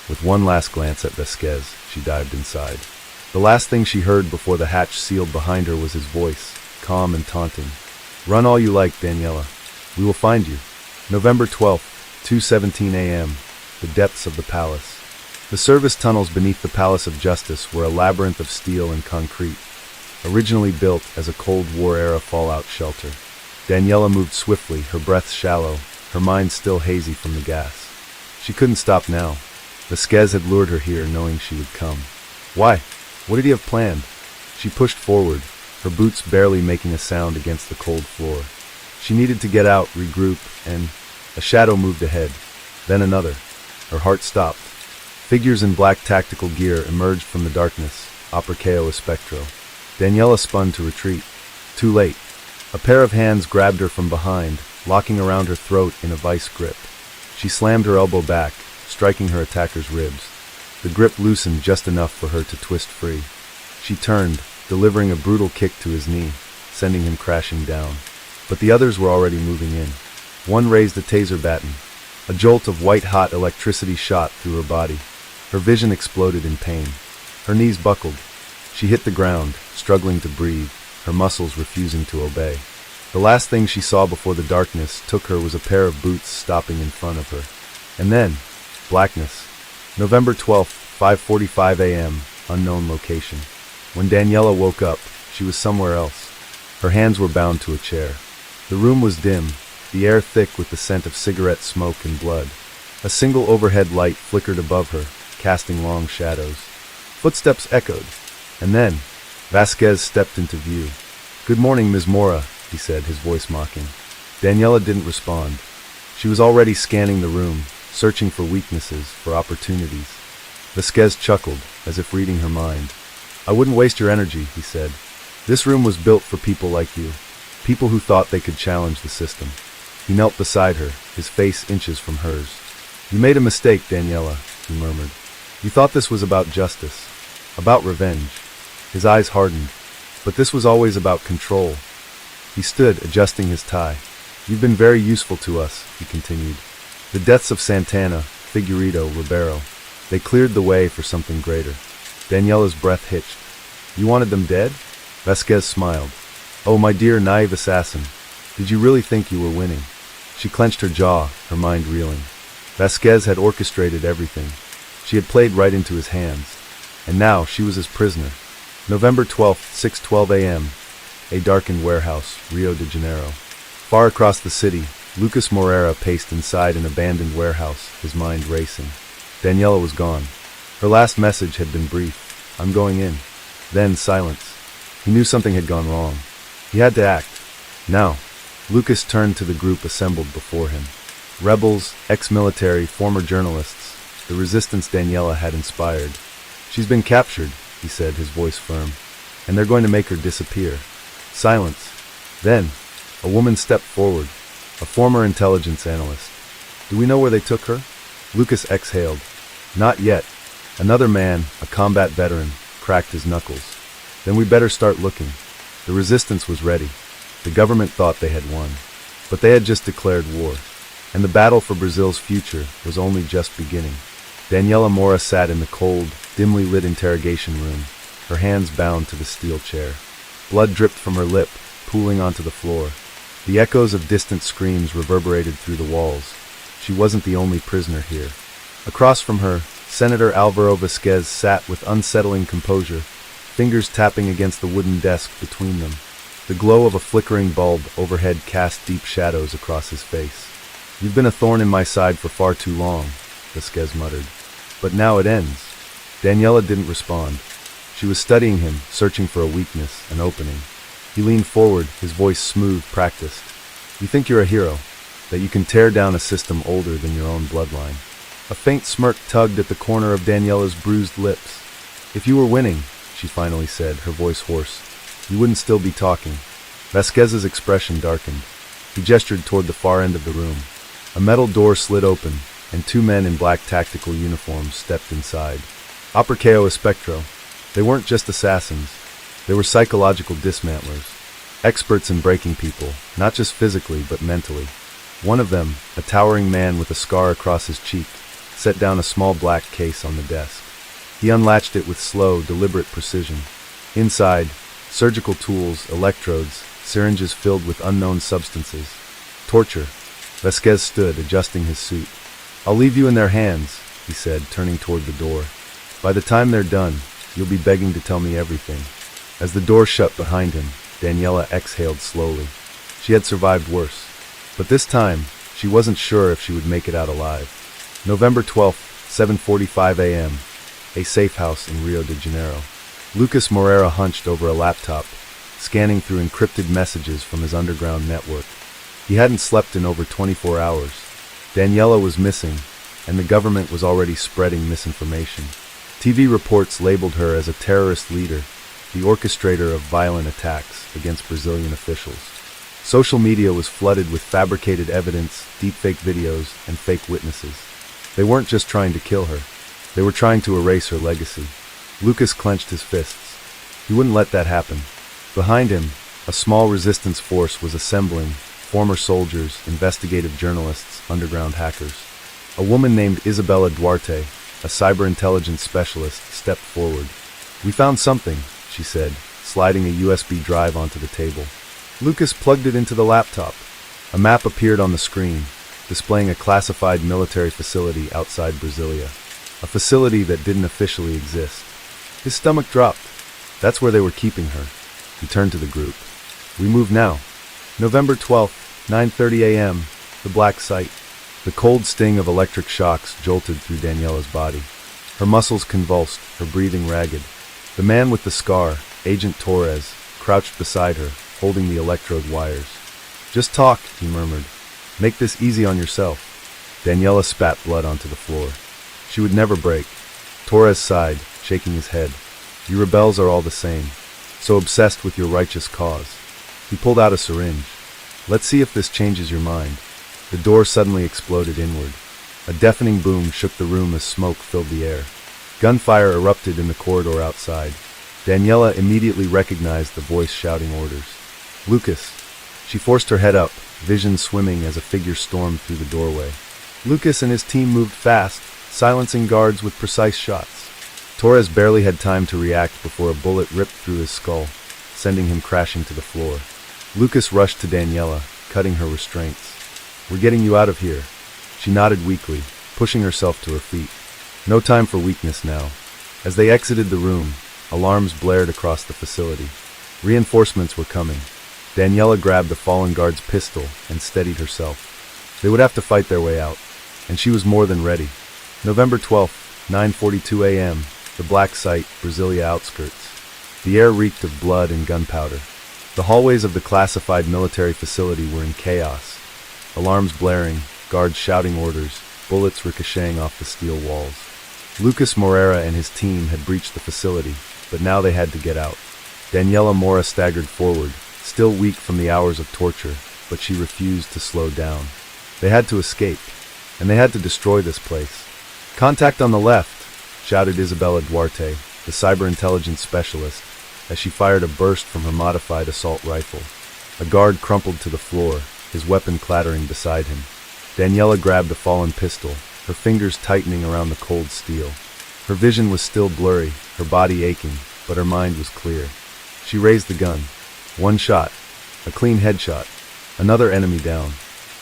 With one last glance at Vasquez, she dived inside. The last thing she heard before the hatch sealed behind her was his voice, calm and taunting. "Run all you like, Daniela. We will find you." November 12th, 2:17 a.m., the depths of the palace. The service tunnels beneath the Palace of Justice were a labyrinth of steel and concrete, originally built as a Cold War-era fallout shelter. Daniela moved swiftly, her breath shallow, her mind still hazy from the gas. She couldn't stop now. Vasquez had lured her here knowing she would come. Why? What did he have planned? She pushed forward, her boots barely making a sound against the cold floor. She needed to get out, regroup, and a shadow moved ahead. Then another. Her heart stopped. Figures in black tactical gear emerged from the darkness, Apriceo Espectro. Daniela spun to retreat. Too late. A pair of hands grabbed her from behind, locking around her throat in a vice grip. She slammed her elbow back, striking her attacker's ribs. The grip loosened just enough for her to twist free. She turned, delivering a brutal kick to his knee, sending him crashing down. But the others were already moving in. One raised a taser baton. A jolt of white-hot electricity shot through her body. Her vision exploded in pain. Her knees buckled. She hit the ground, struggling to breathe, her muscles refusing to obey. The last thing she saw before the darkness took her was a pair of boots stopping in front of her. And then, blackness. November 12th, 5:45 a.m., unknown location. When Daniela woke up, she was somewhere else. Her hands were bound to a chair. The room was dim, the air thick with the scent of cigarette smoke and blood. A single overhead light flickered above her, casting long shadows. Footsteps echoed, and then, Vasquez stepped into view. "Good morning, Ms. Mora," he said, his voice mocking. Daniela didn't respond. She was already scanning the room, searching for weaknesses, for opportunities. Vasquez chuckled, as if reading her mind. "I wouldn't waste your energy," he said. "This room was built for people like you, people who thought they could challenge the system." He knelt beside her, his face inches from hers. "You made a mistake, Daniela," he murmured. "You thought this was about justice, about revenge." His eyes hardened. "But this was always about control." He stood, adjusting his tie. "You've been very useful to us," he continued. "The deaths of Santana, Figueredo, Ribeiro, they cleared the way for something greater." Daniela's breath hitched. "You wanted them dead?" Vasquez smiled. "Oh, my dear naive assassin, did you really think you were winning?" She clenched her jaw, her mind reeling. Vasquez had orchestrated everything. She had played right into his hands. And now she was his prisoner. November 12th, 6:12 a.m. A darkened warehouse, Rio de Janeiro. Far across the city, Lucas Moreira paced inside an abandoned warehouse, his mind racing. Daniela was gone. Her last message had been brief. "I'm going in." Then silence. He knew something had gone wrong. He had to act. Now. Lucas turned to the group assembled before him. Rebels, ex-military, former journalists, the resistance Daniela had inspired. "She's been captured," he said, his voice firm, "and they're going to make her disappear." Silence. Then, a woman stepped forward, a former intelligence analyst. "Do we know where they took her?" Lucas exhaled. "Not yet." Another man, a combat veteran, cracked his knuckles. "Then we better start looking." The resistance was ready. The government thought they had won. But they had just declared war. And the battle for Brazil's future was only just beginning. Daniela Mora sat in the cold, dimly lit interrogation room, her hands bound to the steel chair. Blood dripped from her lip, pooling onto the floor. The echoes of distant screams reverberated through the walls. She wasn't the only prisoner here. Across from her, Senator Alvaro Vasquez sat with unsettling composure, fingers tapping against the wooden desk between them. The glow of a flickering bulb overhead cast deep shadows across his face. "You've been a thorn in my side for far too long," Vasquez muttered. "But now it ends." Daniela didn't respond. She was studying him, searching for a weakness, an opening. He leaned forward, his voice smooth, practiced. "You think you're a hero, that you can tear down a system older than your own bloodline." A faint smirk tugged at the corner of Daniela's bruised lips. "If you were winning," she finally said, her voice hoarse, "you wouldn't still be talking." Vasquez's expression darkened. He gestured toward the far end of the room. A metal door slid open, and two men in black tactical uniforms stepped inside. Apercao Espectro. They weren't just assassins. They were psychological dismantlers. Experts in breaking people, not just physically, but mentally. One of them, a towering man with a scar across his cheek, set down a small black case on the desk. He unlatched it with slow, deliberate precision. Inside, surgical tools, electrodes, syringes filled with unknown substances. Torture. Vasquez stood, adjusting his suit. "I'll leave you in their hands," he said, turning toward the door. "By the time they're done, you'll be begging to tell me everything." As the door shut behind him, Daniela exhaled slowly. She had survived worse. But this time, she wasn't sure if she would make it out alive. November 12th, 7:45 a.m. A safe house in Rio de Janeiro. Lucas Moreira hunched over a laptop, scanning through encrypted messages from his underground network. He hadn't slept in over 24 hours. Daniela was missing, and the government was already spreading misinformation. TV reports labeled her as a terrorist leader, the orchestrator of violent attacks against Brazilian officials. Social media was flooded with fabricated evidence, deepfake videos, and fake witnesses. They weren't just trying to kill her. They were trying to erase her legacy. Lucas clenched his fists. He wouldn't let that happen. Behind him, a small resistance force was assembling, former soldiers, investigative journalists, underground hackers. A woman named Isabella Duarte, a cyber intelligence specialist, stepped forward. "We found something," she said, sliding a USB drive onto the table. Lucas plugged it into the laptop. A map appeared on the screen, displaying a classified military facility outside Brasilia, a facility that didn't officially exist. His stomach dropped. That's where they were keeping her. He turned to the group. We move now. November 12th, 9:30 a.m., the black site. The cold sting of electric shocks jolted through Daniela's body. Her muscles convulsed, her breathing ragged. The man with the scar, Agent Torres, crouched beside her, holding the electrode wires. Just talk, he murmured. Make this easy on yourself. Daniela spat blood onto the floor. She would never break. Torres sighed, shaking his head. You rebels are all the same, so obsessed with your righteous cause. He pulled out a syringe. Let's see if this changes your mind. The door suddenly exploded inward. A deafening boom shook the room as smoke filled the air. Gunfire erupted in the corridor outside. Daniela immediately recognized the voice shouting orders. Lucas. She forced her head up, vision swimming as a figure stormed through the doorway. Lucas and his team moved fast, silencing guards with precise shots. Torres barely had time to react before a bullet ripped through his skull, sending him crashing to the floor. Lucas rushed to Daniela, cutting her restraints. We're getting you out of here. She nodded weakly, pushing herself to her feet. No time for weakness now. As they exited the room, alarms blared across the facility. Reinforcements were coming. Daniela grabbed the fallen guard's pistol and steadied herself. They would have to fight their way out, and she was more than ready. November 12th, 9:42 a.m., the black site, Brasilia outskirts. The air reeked of blood and gunpowder. The hallways of the classified military facility were in chaos. Alarms blaring, guards shouting orders, bullets ricocheting off the steel walls. Lucas Moreira and his team had breached the facility, but now they had to get out. Daniela Mora staggered forward, still weak from the hours of torture, but she refused to slow down. They had to escape, and they had to destroy this place. Contact on the left, shouted Isabella Duarte, the cyber intelligence specialist, as she fired a burst from her modified assault rifle. A guard crumpled to the floor, his weapon clattering beside him. Daniela grabbed the fallen pistol, her fingers tightening around the cold steel. Her vision was still blurry, her body aching, but her mind was clear. She raised the gun. One shot. A clean headshot. Another enemy down.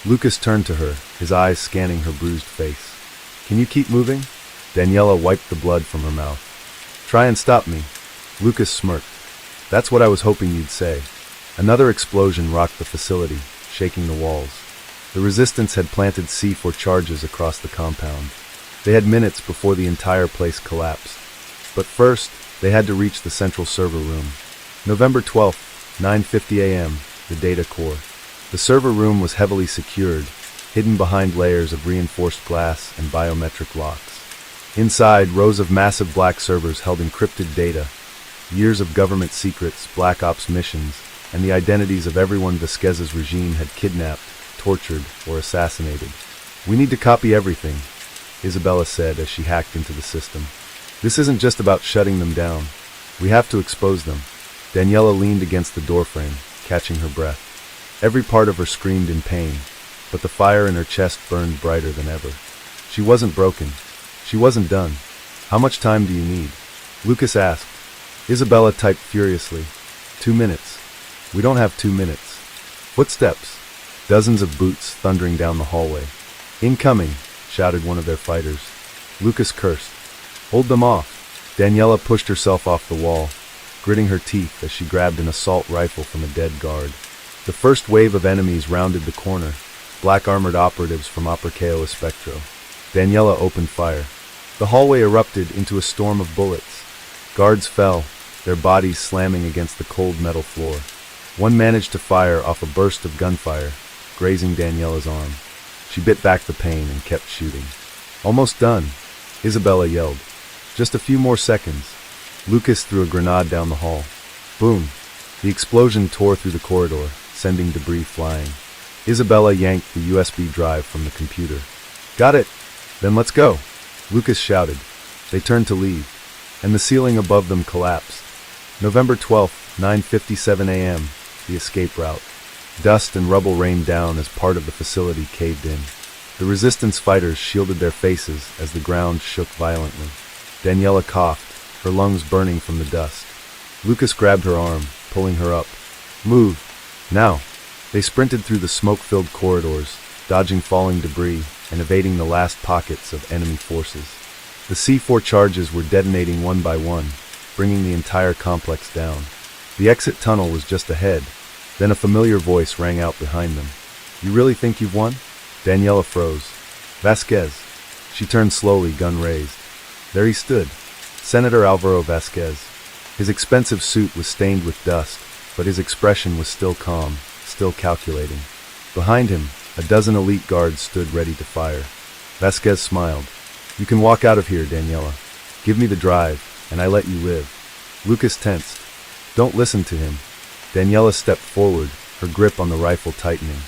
Lucas turned to her, his eyes scanning her bruised face. Can you keep moving? Daniela wiped the blood from her mouth. Try and stop me. Lucas smirked. That's what I was hoping you'd say. Another explosion rocked the facility, shaking the walls. The resistance had planted C4 charges across the compound. They had minutes before the entire place collapsed. But first, they had to reach the central server room. November 12th, 9:50 a.m., the data core. The server room was heavily secured, hidden behind layers of reinforced glass and biometric locks. Inside, rows of massive black servers held encrypted data, years of government secrets, black ops missions, and the identities of everyone Vasquez's regime had kidnapped, tortured, or assassinated. We need to copy everything, Isabella said as she hacked into the system. This isn't just about shutting them down. We have to expose them. Daniela leaned against the doorframe, catching her breath. Every part of her screamed in pain, but the fire in her chest burned brighter than ever. She wasn't broken. She wasn't done. How much time do you need? Lucas asked. Isabella typed furiously. 2 minutes. We don't have 2 minutes. Footsteps. Dozens of boots thundering down the hallway. Incoming, shouted one of their fighters. Lucas cursed. Hold them off. Daniela pushed herself off the wall, gritting her teeth as she grabbed an assault rifle from a dead guard. The first wave of enemies rounded the corner, black armored operatives from Apriceo Espectro. Daniela opened fire. The hallway erupted into a storm of bullets. Guards fell, their bodies slamming against the cold metal floor. One managed to fire off a burst of gunfire, grazing Daniela's arm. She bit back the pain and kept shooting. Almost done, Isabella yelled. Just a few more seconds. Lucas threw a grenade down the hall. Boom! The explosion tore through the corridor, sending debris flying. Isabella yanked the USB drive from the computer. Got it! Then let's go! Lucas shouted. They turned to leave, and the ceiling above them collapsed. November 12th, 9:57 a.m., the escape route. Dust and rubble rained down as part of the facility caved in. The resistance fighters shielded their faces as the ground shook violently. Daniela coughed, her lungs burning from the dust. Lucas grabbed her arm, pulling her up. Move! Now, they sprinted through the smoke-filled corridors, dodging falling debris and evading the last pockets of enemy forces. The C4 charges were detonating one by one, bringing the entire complex down. The exit tunnel was just ahead. Then a familiar voice rang out behind them. "You really think you've won?" Daniela froze. "Vasquez." She turned slowly, gun raised. There he stood, Senator Alvaro Vasquez. His expensive suit was stained with dust, but his expression was still calm, still calculating. Behind him, a dozen elite guards stood ready to fire. Vasquez smiled. "You can walk out of here, Daniela. Give me the drive, and I let you live." Lucas tensed. "Don't listen to him." Daniela stepped forward, her grip on the rifle tightening.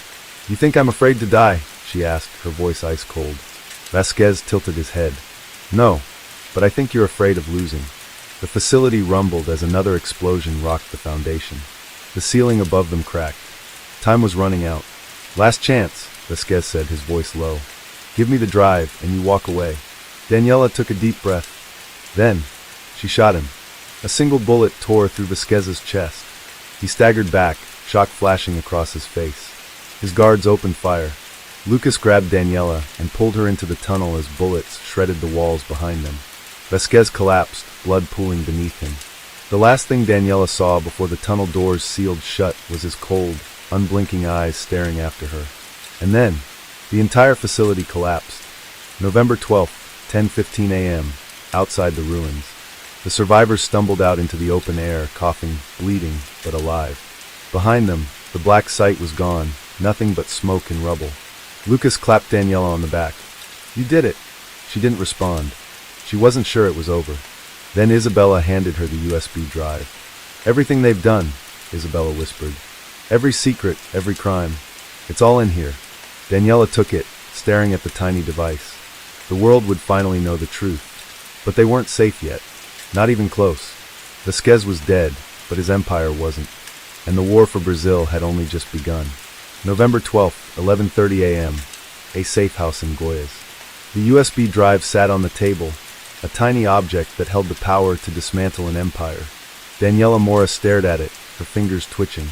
"You think I'm afraid to die?" she asked, her voice ice cold. Vasquez tilted his head. "No, but I think you're afraid of losing." The facility rumbled as another explosion rocked the foundation. The ceiling above them cracked. Time was running out. "Last chance," Vasquez said, his voice low. "Give me the drive, and you walk away." Daniela took a deep breath. Then, she shot him. A single bullet tore through Vasquez's chest. He staggered back, shock flashing across his face. His guards opened fire. Lucas grabbed Daniela and pulled her into the tunnel as bullets shredded the walls behind them. Vasquez collapsed, blood pooling beneath him. The last thing Daniela saw before the tunnel doors sealed shut was his cold, unblinking eyes staring after her. And then, the entire facility collapsed. November 12th, 10:15 a.m., outside the ruins. The survivors stumbled out into the open air, coughing, bleeding, but alive. Behind them, the black site was gone, nothing but smoke and rubble. Lucas clapped Daniela on the back. "You did it." She didn't respond. She wasn't sure it was over. Then Isabella handed her the USB drive. "Everything they've done," Isabella whispered. "Every secret, every crime. It's all in here." Daniela took it, staring at the tiny device. The world would finally know the truth. But they weren't safe yet. Not even close. Vasquez was dead, but his empire wasn't. And the war for Brazil had only just begun. November 12th, 11:30 a.m., a safe house in Goiás. The USB drive sat on the table, a tiny object that held the power to dismantle an empire. Daniela Mora stared at it, her fingers twitching.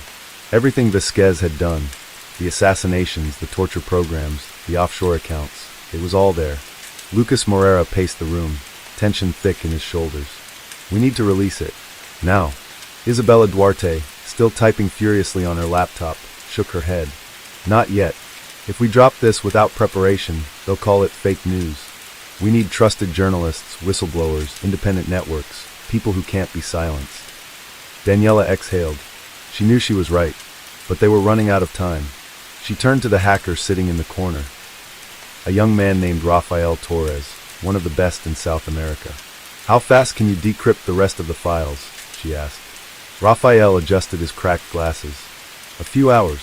Everything Vasquez had done, the assassinations, the torture programs, the offshore accounts, it was all there. Lucas Moreira paced the room, tension thick in his shoulders. "We need to release it. Now." Isabella Duarte, still typing furiously on her laptop, shook her head. "Not yet. If we drop this without preparation, they'll call it fake news. We need trusted journalists, whistleblowers, independent networks, people who can't be silenced." Daniela exhaled. She knew she was right, but they were running out of time. She turned to the hacker sitting in the corner. A young man named Rafael Torres, one of the best in South America. "How fast can you decrypt the rest of the files?" she asked. Rafael adjusted his cracked glasses. "A few hours,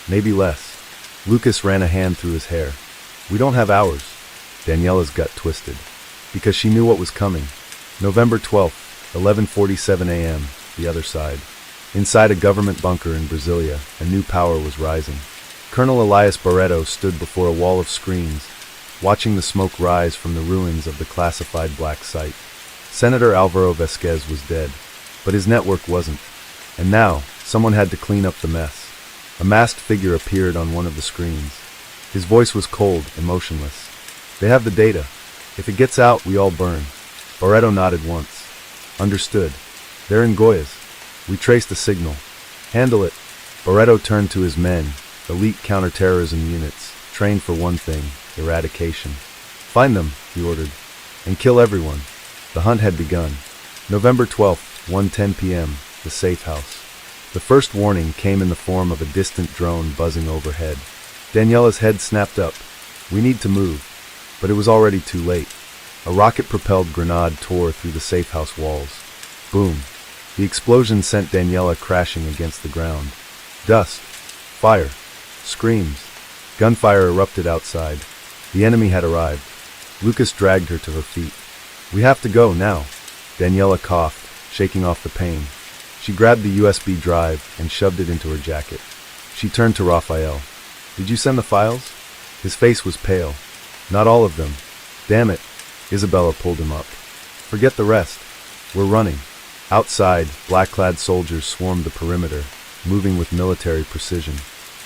maybe less." Lucas ran a hand through his hair. "We don't have hours." Daniela's gut twisted, because she knew what was coming. November 12th, 11:47 a.m., the other side. Inside a government bunker in Brasilia, a new power was rising. Colonel Elias Barreto stood before a wall of screens, watching the smoke rise from the ruins of the classified black site. Senator Alvaro Vasquez was dead, but his network wasn't. And now, someone had to clean up the mess. A masked figure appeared on one of the screens. His voice was cold, emotionless. "They have the data. If it gets out, we all burn." Barreto nodded once. "Understood. They're in Goiás. We traced the signal. Handle it." Barreto turned to his men, elite counterterrorism units, trained for one thing, eradication. "Find them," he ordered, "and kill everyone." The hunt had begun. November 12th, 1:10 p.m., the safe house. The first warning came in the form of a distant drone buzzing overhead. Daniela's head snapped up. "We need to move." But it was already too late. A rocket-propelled grenade tore through the safe house walls. Boom. The explosion sent Daniela crashing against the ground. Dust. Fire. Screams. Gunfire erupted outside. The enemy had arrived. Lucas dragged her to her feet. "We have to go now." Daniela coughed, shaking off the pain. She grabbed the USB drive and shoved it into her jacket. She turned to Rafael. "Did you send the files?" His face was pale. "Not all of them." "Damn it." Isabella pulled him up. "Forget the rest. We're running." Outside, black-clad soldiers swarmed the perimeter. moving with military precision.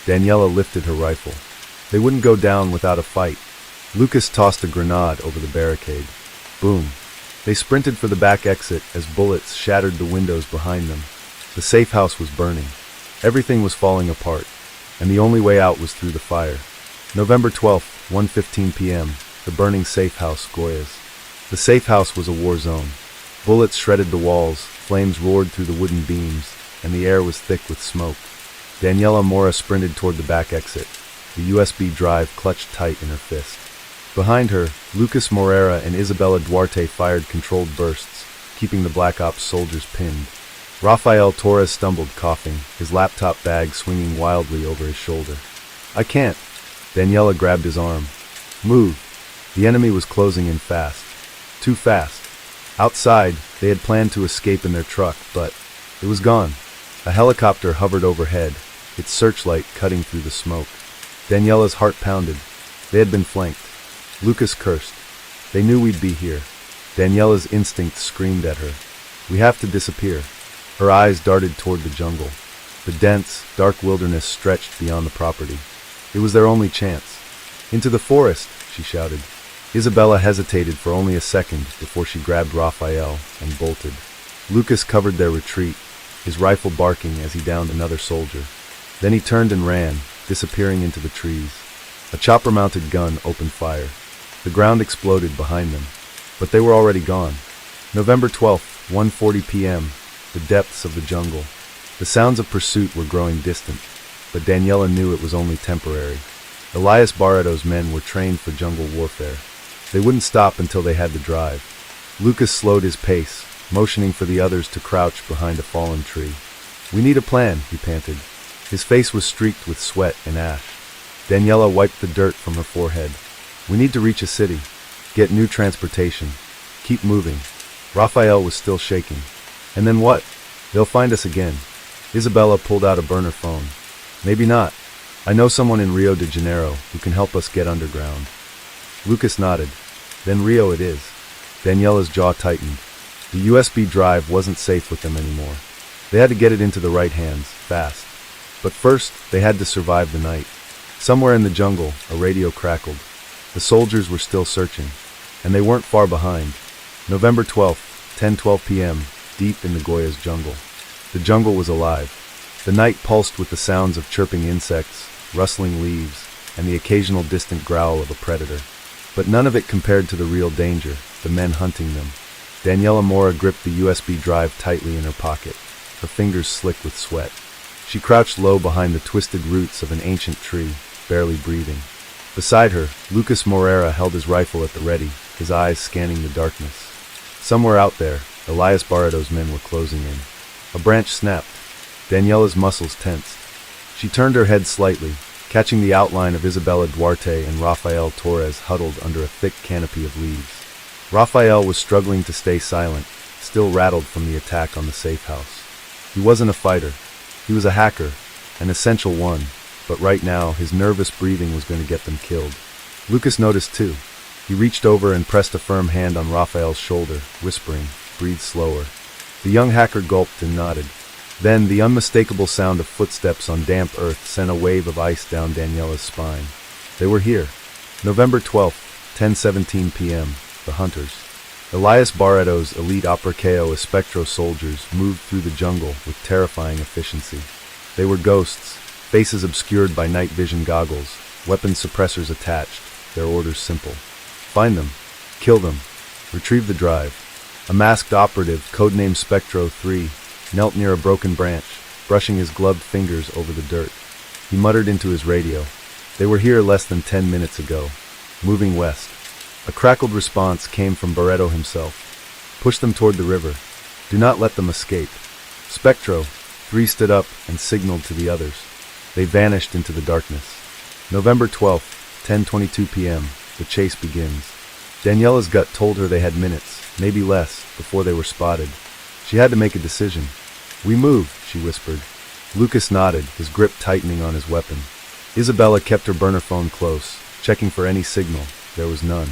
Daniela lifted her rifle. They wouldn't go down without a fight. Lucas tossed a grenade over the barricade. Boom. They sprinted for the back exit as bullets shattered the windows behind them. The safe house was burning. Everything was falling apart, and the only way out was through the fire. November 12th, 1:15 p.m., the burning safe house, Goya's. The safe house was a war zone. Bullets shredded the walls, flames roared through the wooden beams, and the air was thick with smoke. Daniela Mora sprinted toward the back exit. The USB drive clutched tight in her fist. Behind her, Lucas Morera and Isabella Duarte fired controlled bursts, keeping the Black Ops soldiers pinned. Rafael Torres stumbled, coughing, his laptop bag swinging wildly over his shoulder. "I can't." Daniela grabbed his arm. "Move." The enemy was closing in fast. Too fast. Outside, they had planned to escape in their truck, but it was gone. A helicopter hovered overhead, its searchlight cutting through the smoke. Daniela's heart pounded. They had been flanked. Lucas cursed. "They knew we'd be here." Daniela's instinct screamed at her. "We have to disappear." Her eyes darted toward the jungle. The dense, dark wilderness stretched beyond the property. It was their only chance. "Into the forest," she shouted. Isabella hesitated for only a second before she grabbed Rafael and bolted. Lucas covered their retreat, his rifle barking as he downed another soldier. Then he turned and ran, disappearing into the trees. A chopper-mounted gun opened fire. The ground exploded behind them, but they were already gone. November 12th, 1:40 p.m., the depths of the jungle. The sounds of pursuit were growing distant, but Daniela knew it was only temporary. Elias Barreto's men were trained for jungle warfare. They wouldn't stop until they had the drive. Lucas slowed his pace, motioning for the others to crouch behind a fallen tree. "We need a plan," he panted. His face was streaked with sweat and ash. Daniela wiped the dirt from her forehead. "We need to reach a city. Get new transportation. Keep moving." Rafael was still shaking. "And then what?" "They'll find us again." Isabella pulled out a burner phone. "Maybe not. I know someone in Rio de Janeiro who can help us get underground." Lucas nodded. "Then Rio it is." Daniela's jaw tightened. The USB drive wasn't safe with them anymore. They had to get it into the right hands, fast. But first, they had to survive the night. Somewhere in the jungle, a radio crackled. The soldiers were still searching, and they weren't far behind. November 12th, 10:12 p.m., deep in the Goya's jungle. The jungle was alive. The night pulsed with the sounds of chirping insects, rustling leaves, and the occasional distant growl of a predator. But none of it compared to the real danger, the men hunting them. Daniela Mora gripped the USB drive tightly in her pocket, her fingers slick with sweat. She crouched low behind the twisted roots of an ancient tree, barely breathing. Beside her, Lucas Morera held his rifle at the ready, his eyes scanning the darkness. Somewhere out there, Elias Barreto's men were closing in. A branch snapped. Daniela's muscles tensed. She turned her head slightly, catching the outline of Isabella Duarte and Rafael Torres huddled under a thick canopy of leaves. Rafael was struggling to stay silent, still rattled from the attack on the safe house. He wasn't a fighter. He was a hacker, an essential one, but right now his nervous breathing was going to get them killed. Lucas noticed too. He reached over and pressed a firm hand on Rafael's shoulder, whispering, "Breathe slower." The young hacker gulped and nodded. Then the unmistakable sound of footsteps on damp earth sent a wave of ice down Daniela's spine. They were here. November 12th, 10:17 p.m., the hunters. Elias Barreto's elite Apriceo Espectro soldiers moved through the jungle with terrifying efficiency. They were ghosts, faces obscured by night vision goggles, weapon suppressors attached, their orders simple. Find them, kill them, retrieve the drive. A masked operative, codenamed Spectro 3, knelt near a broken branch, brushing his gloved fingers over the dirt. He muttered into his radio. They were here less than 10 minutes ago, moving west. A crackled response came from Barreto himself. Push them toward the river. Do not let them escape. Spectro 3 stood up and signaled to the others. They vanished into the darkness. November 12th, 10:22 p.m., the chase begins. Daniela's gut told her they had minutes, maybe less, before they were spotted. She had to make a decision. "We move," she whispered. Lucas nodded, his grip tightening on his weapon. Isabella kept her burner phone close, checking for any signal. There was none.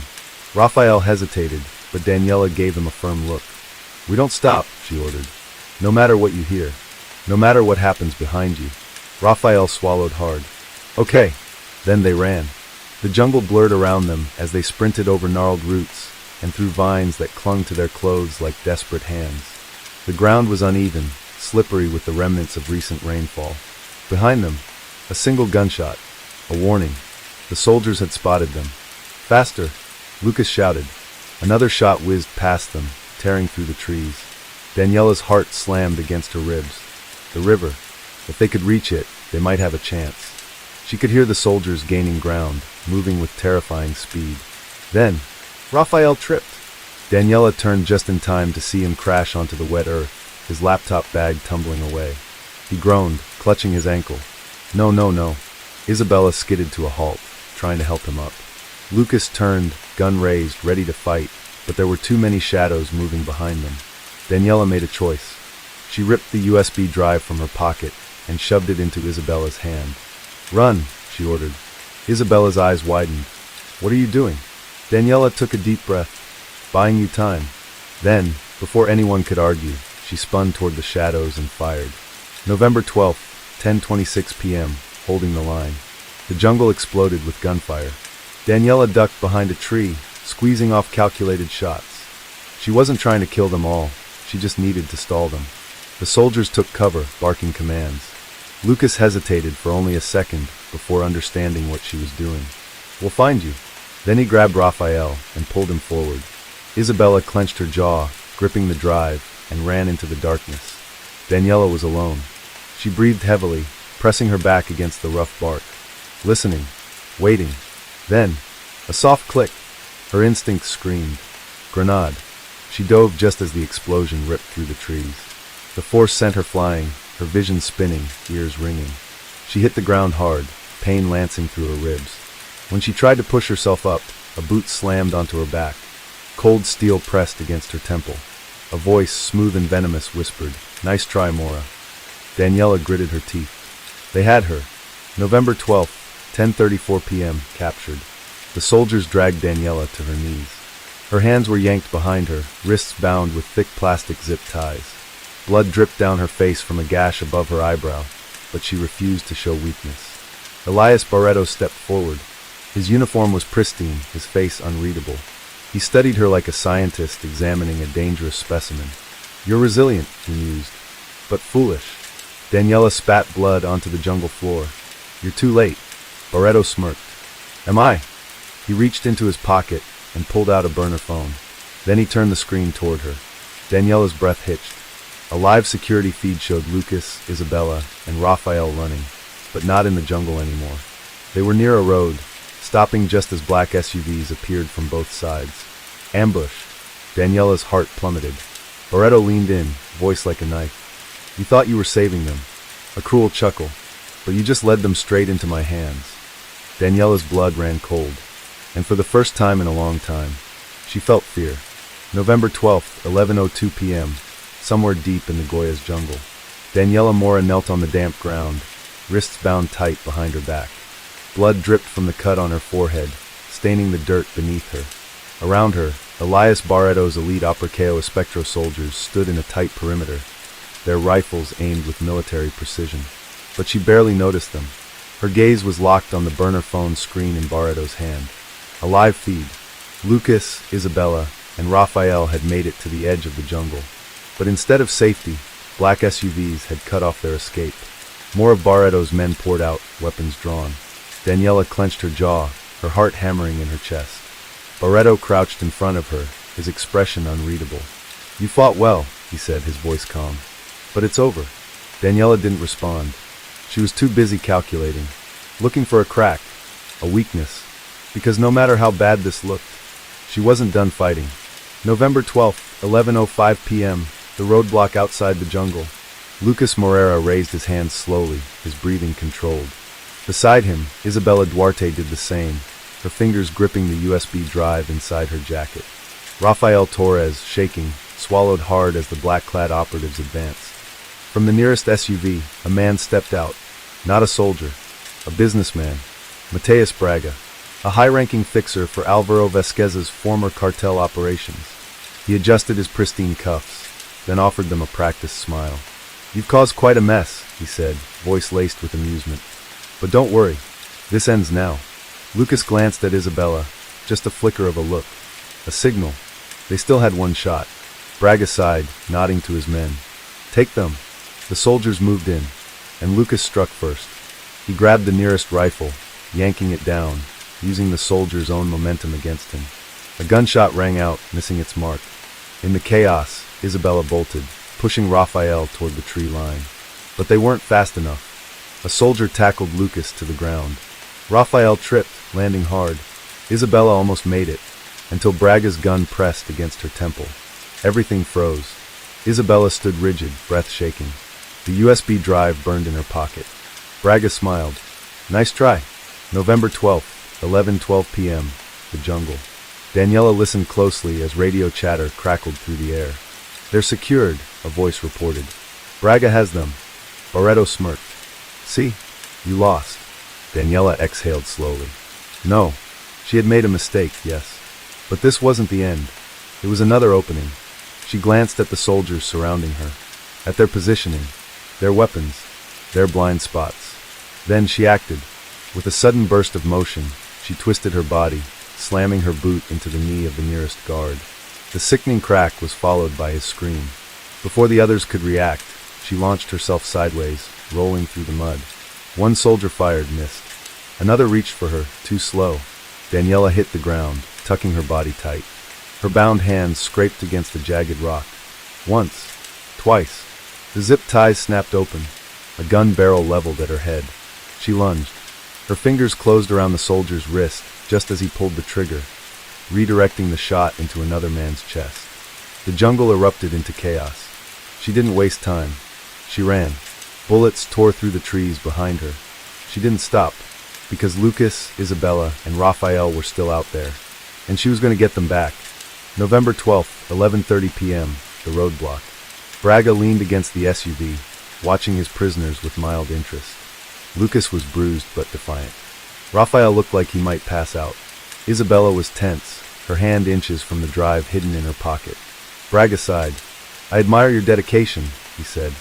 Rafael hesitated, but Daniela gave him a firm look. "We don't stop," she ordered. "No matter what you hear." No matter what happens behind you. Raphael swallowed hard. Okay. Then they ran. The jungle blurred around them as they sprinted over gnarled roots and through vines that clung to their clothes like desperate hands. The ground was uneven, slippery with the remnants of recent rainfall. Behind them, a single gunshot. A warning. The soldiers had spotted them. Faster! Lucas shouted. Another shot whizzed past them, tearing through the trees. Daniela's heart slammed against her ribs. The river. If they could reach it, they might have a chance. She could hear the soldiers gaining ground, moving with terrifying speed. Then, Raphael tripped. Daniela turned just in time to see him crash onto the wet earth, his laptop bag tumbling away. He groaned, clutching his ankle. No, no, no. Isabella skidded to a halt, trying to help him up. Lucas turned, gun raised, ready to fight, but there were too many shadows moving behind them. Daniela made a choice. She ripped the USB drive from her pocket and shoved it into Isabella's hand. Run, she ordered. Isabella's eyes widened. What are you doing? Daniela took a deep breath. Buying you time. Then, before anyone could argue, she spun toward the shadows and fired. November 12th, 10:26 p.m., holding the line. The jungle exploded with gunfire. Daniela ducked behind a tree, squeezing off calculated shots. She wasn't trying to kill them all, she just needed to stall them. The soldiers took cover, barking commands. Lucas hesitated for only a second before understanding what she was doing. We'll find you. Then he grabbed Raphael and pulled him forward. Isabella clenched her jaw, gripping the drive, and ran into the darkness. Daniela was alone. She breathed heavily, pressing her back against the rough bark. Listening, waiting. Then, a soft click. Her instinct screamed. Grenade. She dove just as the explosion ripped through the trees. The force sent her flying, her vision spinning, ears ringing. She hit the ground hard, pain lancing through her ribs. When she tried to push herself up, a boot slammed onto her back. Cold steel pressed against her temple. A voice, smooth and venomous, whispered, "Nice try, Mora." Daniela gritted her teeth. They had her. November 12th, 10:34 p.m., captured. The soldiers dragged Daniela to her knees. Her hands were yanked behind her, wrists bound with thick plastic zip ties. Blood dripped down her face from a gash above her eyebrow, but she refused to show weakness. Elias Barreto stepped forward. His uniform was pristine, his face unreadable. He studied her like a scientist examining a dangerous specimen. "You're resilient," he mused, "but foolish." Daniela spat blood onto the jungle floor. "You're too late." Barreto smirked. "Am I?" He reached into his pocket and pulled out a burner phone. Then he turned the screen toward her. Daniela's breath hitched. A live security feed showed Lucas, Isabella, and Raphael running, but not in the jungle anymore. They were near a road, stopping just as black SUVs appeared from both sides. Ambush. Daniela's heart plummeted. Barreto leaned in, voice like a knife. "You thought you were saving them." A cruel chuckle. "But you just led them straight into my hands." Daniela's blood ran cold, and for the first time in a long time, she felt fear. November 12th, 11:02 p.m., somewhere deep in the Goya's jungle. Daniela Mora knelt on the damp ground, wrists bound tight behind her back. Blood dripped from the cut on her forehead, staining the dirt beneath her. Around her, Elias Barreto's elite Apriceo Espectro soldiers stood in a tight perimeter, their rifles aimed with military precision. But she barely noticed them. Her gaze was locked on the burner phone screen in Barreto's hand. A live feed. Lucas, Isabella, and Raphael had made it to the edge of the jungle. But instead of safety, black SUVs had cut off their escape. More of Barreto's men poured out, weapons drawn. Daniela clenched her jaw, her heart hammering in her chest. Barreto crouched in front of her, his expression unreadable. "You fought well," he said, his voice calm. "But it's over." Daniela didn't respond. She was too busy calculating, looking for a crack, a weakness, because no matter how bad this looked, she wasn't done fighting. November 12th, 11:05 p.m., the roadblock outside the jungle. Lucas Moreira raised his hands slowly, his breathing controlled. Beside him, Isabella Duarte did the same, her fingers gripping the USB drive inside her jacket. Rafael Torres, shaking, swallowed hard as the black-clad operatives advanced. From the nearest SUV, a man stepped out. Not a soldier, a businessman, Mateus Braga, a high-ranking fixer for Alvaro Vasquez's former cartel operations. He adjusted his pristine cuffs, then offered them a practiced smile. "You've caused quite a mess," he said, voice laced with amusement. "But don't worry. This ends now." Lucas glanced at Isabella, just a flicker of a look. A signal. They still had one shot. Braga sighed, nodding to his men. "Take them." The soldiers moved in, and Lucas struck first. He grabbed the nearest rifle, yanking it down, using the soldier's own momentum against him. A gunshot rang out, missing its mark. In the chaos, Isabella bolted, pushing Raphael toward the tree line. But they weren't fast enough. A soldier tackled Lucas to the ground. Raphael tripped, landing hard. Isabella almost made it, until Braga's gun pressed against her temple. Everything froze. Isabella stood rigid, breath shaking. The USB drive burned in her pocket. Braga smiled. "Nice try." November 12th, 11:12 p.m., the jungle. Daniela listened closely as radio chatter crackled through the air. "They're secured," a voice reported. "Braga has them." Barreto smirked. "See? You lost." Daniela exhaled slowly. No, she had made a mistake, yes. But this wasn't the end. It was another opening. She glanced at the soldiers surrounding her, at their positioning, their weapons, their blind spots. Then she acted. With a sudden burst of motion, she twisted her body, slamming her boot into the knee of the nearest guard. The sickening crack was followed by his scream. Before the others could react, she launched herself sideways, rolling through the mud. One soldier fired, missed. Another reached for her, too slow. Daniela hit the ground, tucking her body tight. Her bound hands scraped against a jagged rock. Once. Twice. The zip ties snapped open, a gun barrel leveled at her head. She lunged. Her fingers closed around the soldier's wrist just as he pulled the trigger, redirecting the shot into another man's chest. The jungle erupted into chaos. She didn't waste time. She ran. Bullets tore through the trees behind her. She didn't stop, because Lucas, Isabella, and Raphael were still out there, and she was going to get them back. November 12th, 11:30 p.m., the roadblock. Braga leaned against the SUV, watching his prisoners with mild interest. Lucas was bruised but defiant. Raphael looked like he might pass out. Isabella was tense, her hand inches from the drive hidden in her pocket. Braga sighed. "I admire your dedication," he said,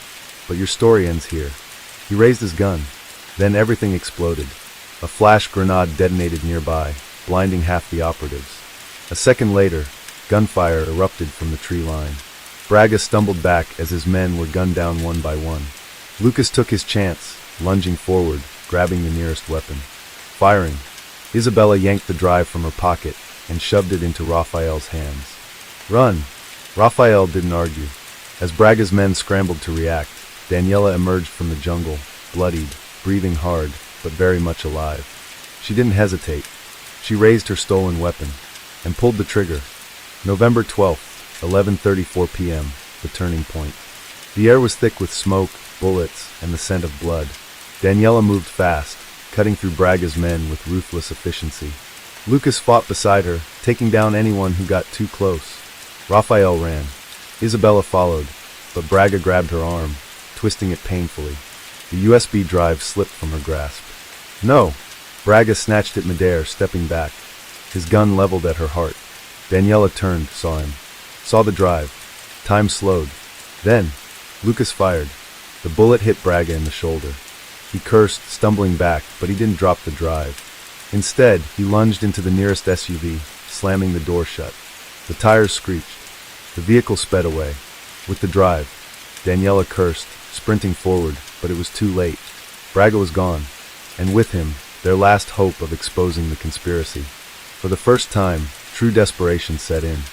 "but your story ends here." He raised his gun. Then everything exploded. A flash grenade detonated nearby, blinding half the operatives. A second later, gunfire erupted from the tree line. Braga stumbled back as his men were gunned down one by one. Lucas took his chance, lunging forward, grabbing the nearest weapon. Firing. Isabella yanked the drive from her pocket and shoved it into Raphael's hands. "Run!" Raphael didn't argue. As Braga's men scrambled to react, Daniela emerged from the jungle, bloodied, breathing hard, but very much alive. She didn't hesitate. She raised her stolen weapon and pulled the trigger. November 12th, 11:34 p.m., the turning point. The air was thick with smoke, bullets, and the scent of blood. Daniela moved fast, cutting through Braga's men with ruthless efficiency. Lucas fought beside her, taking down anyone who got too close. Raphael ran. Isabella followed, but Braga grabbed her arm, twisting it painfully. The USB drive slipped from her grasp. "No!" Braga snatched it midair, stepping back, his gun leveled at her heart. Daniela turned, saw him. Saw the drive. Time slowed. Then, Lucas fired. The bullet hit Braga in the shoulder. He cursed, stumbling back, but he didn't drop the drive. Instead, he lunged into the nearest SUV, slamming the door shut. The tires screeched. The vehicle sped away. With the drive, Daniela cursed, sprinting forward, but it was too late. Braga was gone, and with him, their last hope of exposing the conspiracy. For the first time, true desperation set in.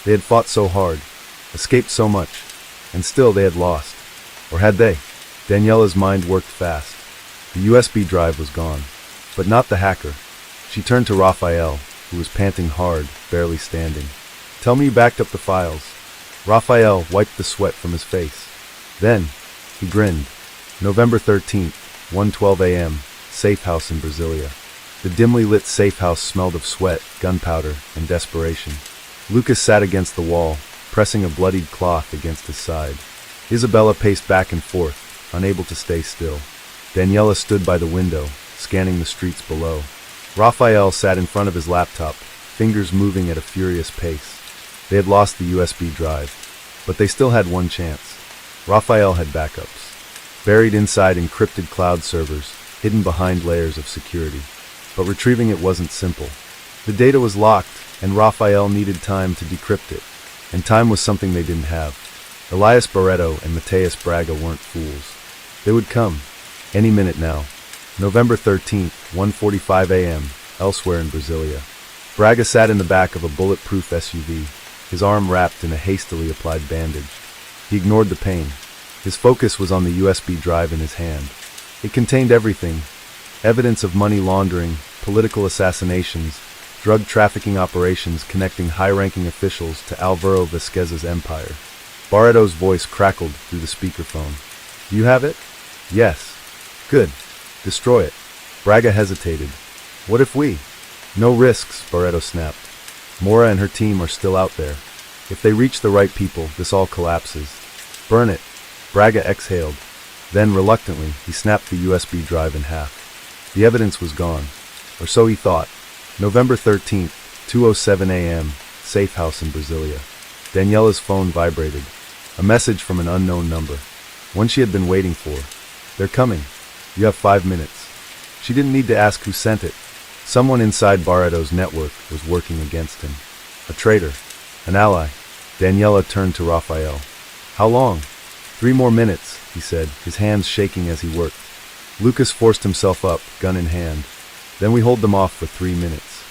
They had fought so hard, escaped so much, and still they had lost. Or had they? Daniela's mind worked fast. The USB drive was gone, but not the hacker. She turned to Raphael, who was panting hard, barely standing. "Tell me you backed up the files." Raphael wiped the sweat from his face. Then, he grinned. November 13th, 1:12 a.m., safe house in Brasilia. The dimly lit safe house smelled of sweat, gunpowder, and desperation. Lucas sat against the wall, pressing a bloodied cloth against his side. Isabella paced back and forth, unable to stay still. Daniela stood by the window, scanning the streets below. Raphael sat in front of his laptop, fingers moving at a furious pace. They had lost the USB drive, but they still had one chance. Raphael had backups. buried inside encrypted cloud servers, hidden behind layers of security. But retrieving it wasn't simple. The data was locked, and Raphael needed time to decrypt it. And time was something they didn't have. Elias Barreto and Mateus Braga weren't fools. They would come, any minute now. November 13th, 1:45 a.m., elsewhere in Brasilia. Braga sat in the back of a bulletproof SUV, his arm wrapped in a hastily applied bandage. He ignored the pain. His focus was on the USB drive in his hand. It contained everything: evidence of money laundering, political assassinations, drug trafficking operations connecting high-ranking officials to Alvaro Vasquez's empire. Barreto's voice crackled through the speakerphone. "Do you have it?" "Yes." "Good. Destroy it." Braga hesitated. "What if we—" "No risks," Barreto snapped. "Mora and her team are still out there. If they reach the right people, this all collapses." "Burn it." Braga exhaled. Then, reluctantly, he snapped the USB drive in half. The evidence was gone. Or so he thought. November 13th, 2:07 a.m., safe house in Brasilia. Daniela's phone vibrated. A message from an unknown number. One she had been waiting for. "They're coming. You have 5 minutes." She didn't need to ask who sent it. Someone inside Barreto's network was working against him. A traitor. An ally. Daniela turned to Raphael. "How long?" "3 more minutes," he said, his hands shaking as he worked. Lucas forced himself up, gun in hand. "Then we hold them off for 3 minutes."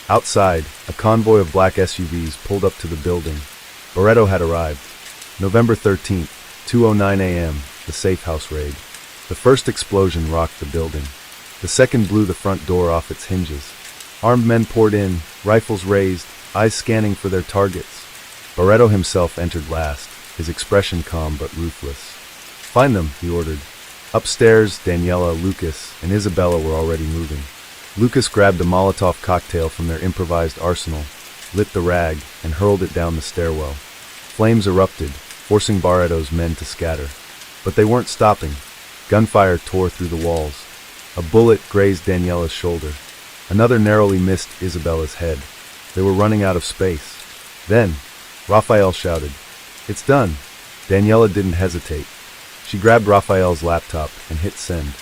Outside, a convoy of black SUVs pulled up to the building. Barreto had arrived. November 13th, 2:09 a.m., the safe house raid. The first explosion rocked the building. The second blew the front door off its hinges. Armed men poured in, rifles raised, eyes scanning for their targets. Barreto himself entered last, his expression calm but ruthless. "Find them," he ordered. Upstairs, Daniela, Lucas, and Isabella were already moving. Lucas grabbed a Molotov cocktail from their improvised arsenal, lit the rag, and hurled it down the stairwell. Flames erupted, forcing Barreto's men to scatter. But they weren't stopping. Gunfire tore through the walls. A bullet grazed Daniela's shoulder. Another narrowly missed Isabella's head. They were running out of space. Then, Raphael shouted, "It's done." Daniela didn't hesitate. She grabbed Raphael's laptop and hit send.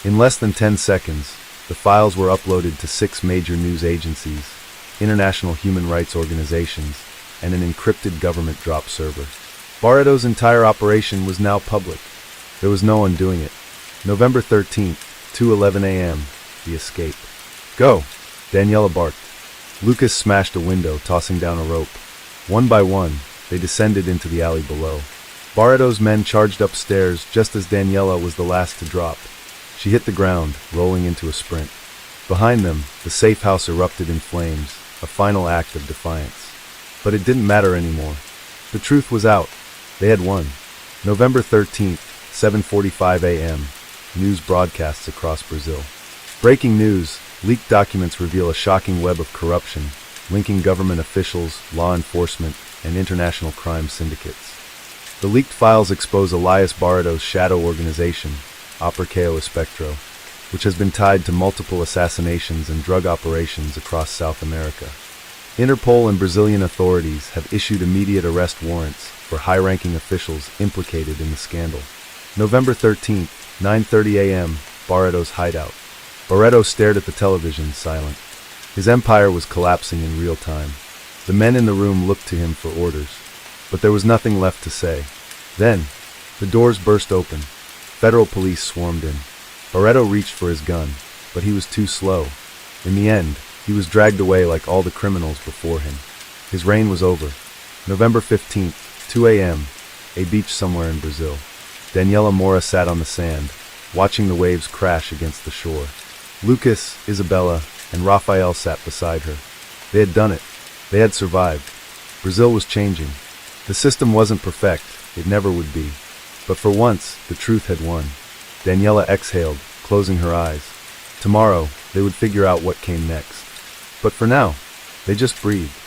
In less than 10 seconds, the files were uploaded to 6 major news agencies, international human rights organizations, and an encrypted government drop server. Barreto's entire operation was now public. There was no undoing it. November 13th, 2:11 a.m., the escape. "Go!" Daniela barked. Lucas smashed a window, tossing down a rope. One by one, they descended into the alley below. Barreto's men charged upstairs just as Daniela was the last to drop. She hit the ground, rolling into a sprint. Behind them, the safe house erupted in flames, a final act of defiance. But it didn't matter anymore. The truth was out. They had won. November 13th, 7:45 a.m., news broadcasts across Brazil. Breaking news, leaked documents reveal a shocking web of corruption, linking government officials, law enforcement, and international crime syndicates. The leaked files expose Elias Barreto's shadow organization, Apercao Espectro, which has been tied to multiple assassinations and drug operations across South America. Interpol and Brazilian authorities have issued immediate arrest warrants for high-ranking officials implicated in the scandal. November 13th, 9:30 a.m., Barreto's hideout. Barreto stared at the television, silent. His empire was collapsing in real time. The men in the room looked to him for orders. But there was nothing left to say. Then, the doors burst open. Federal police swarmed in. Barreto reached for his gun, but he was too slow. In the end, he was dragged away like all the criminals before him. His reign was over. November 15th, 2 a.m., a beach somewhere in Brazil. Daniela Mora sat on the sand, watching the waves crash against the shore. Lucas, Isabella, and Raphael sat beside her. They had done it. They had survived. Brazil was changing. The system wasn't perfect, it never would be. But for once, the truth had won. Daniela exhaled, closing her eyes. Tomorrow, they would figure out what came next. But for now, they just breathed.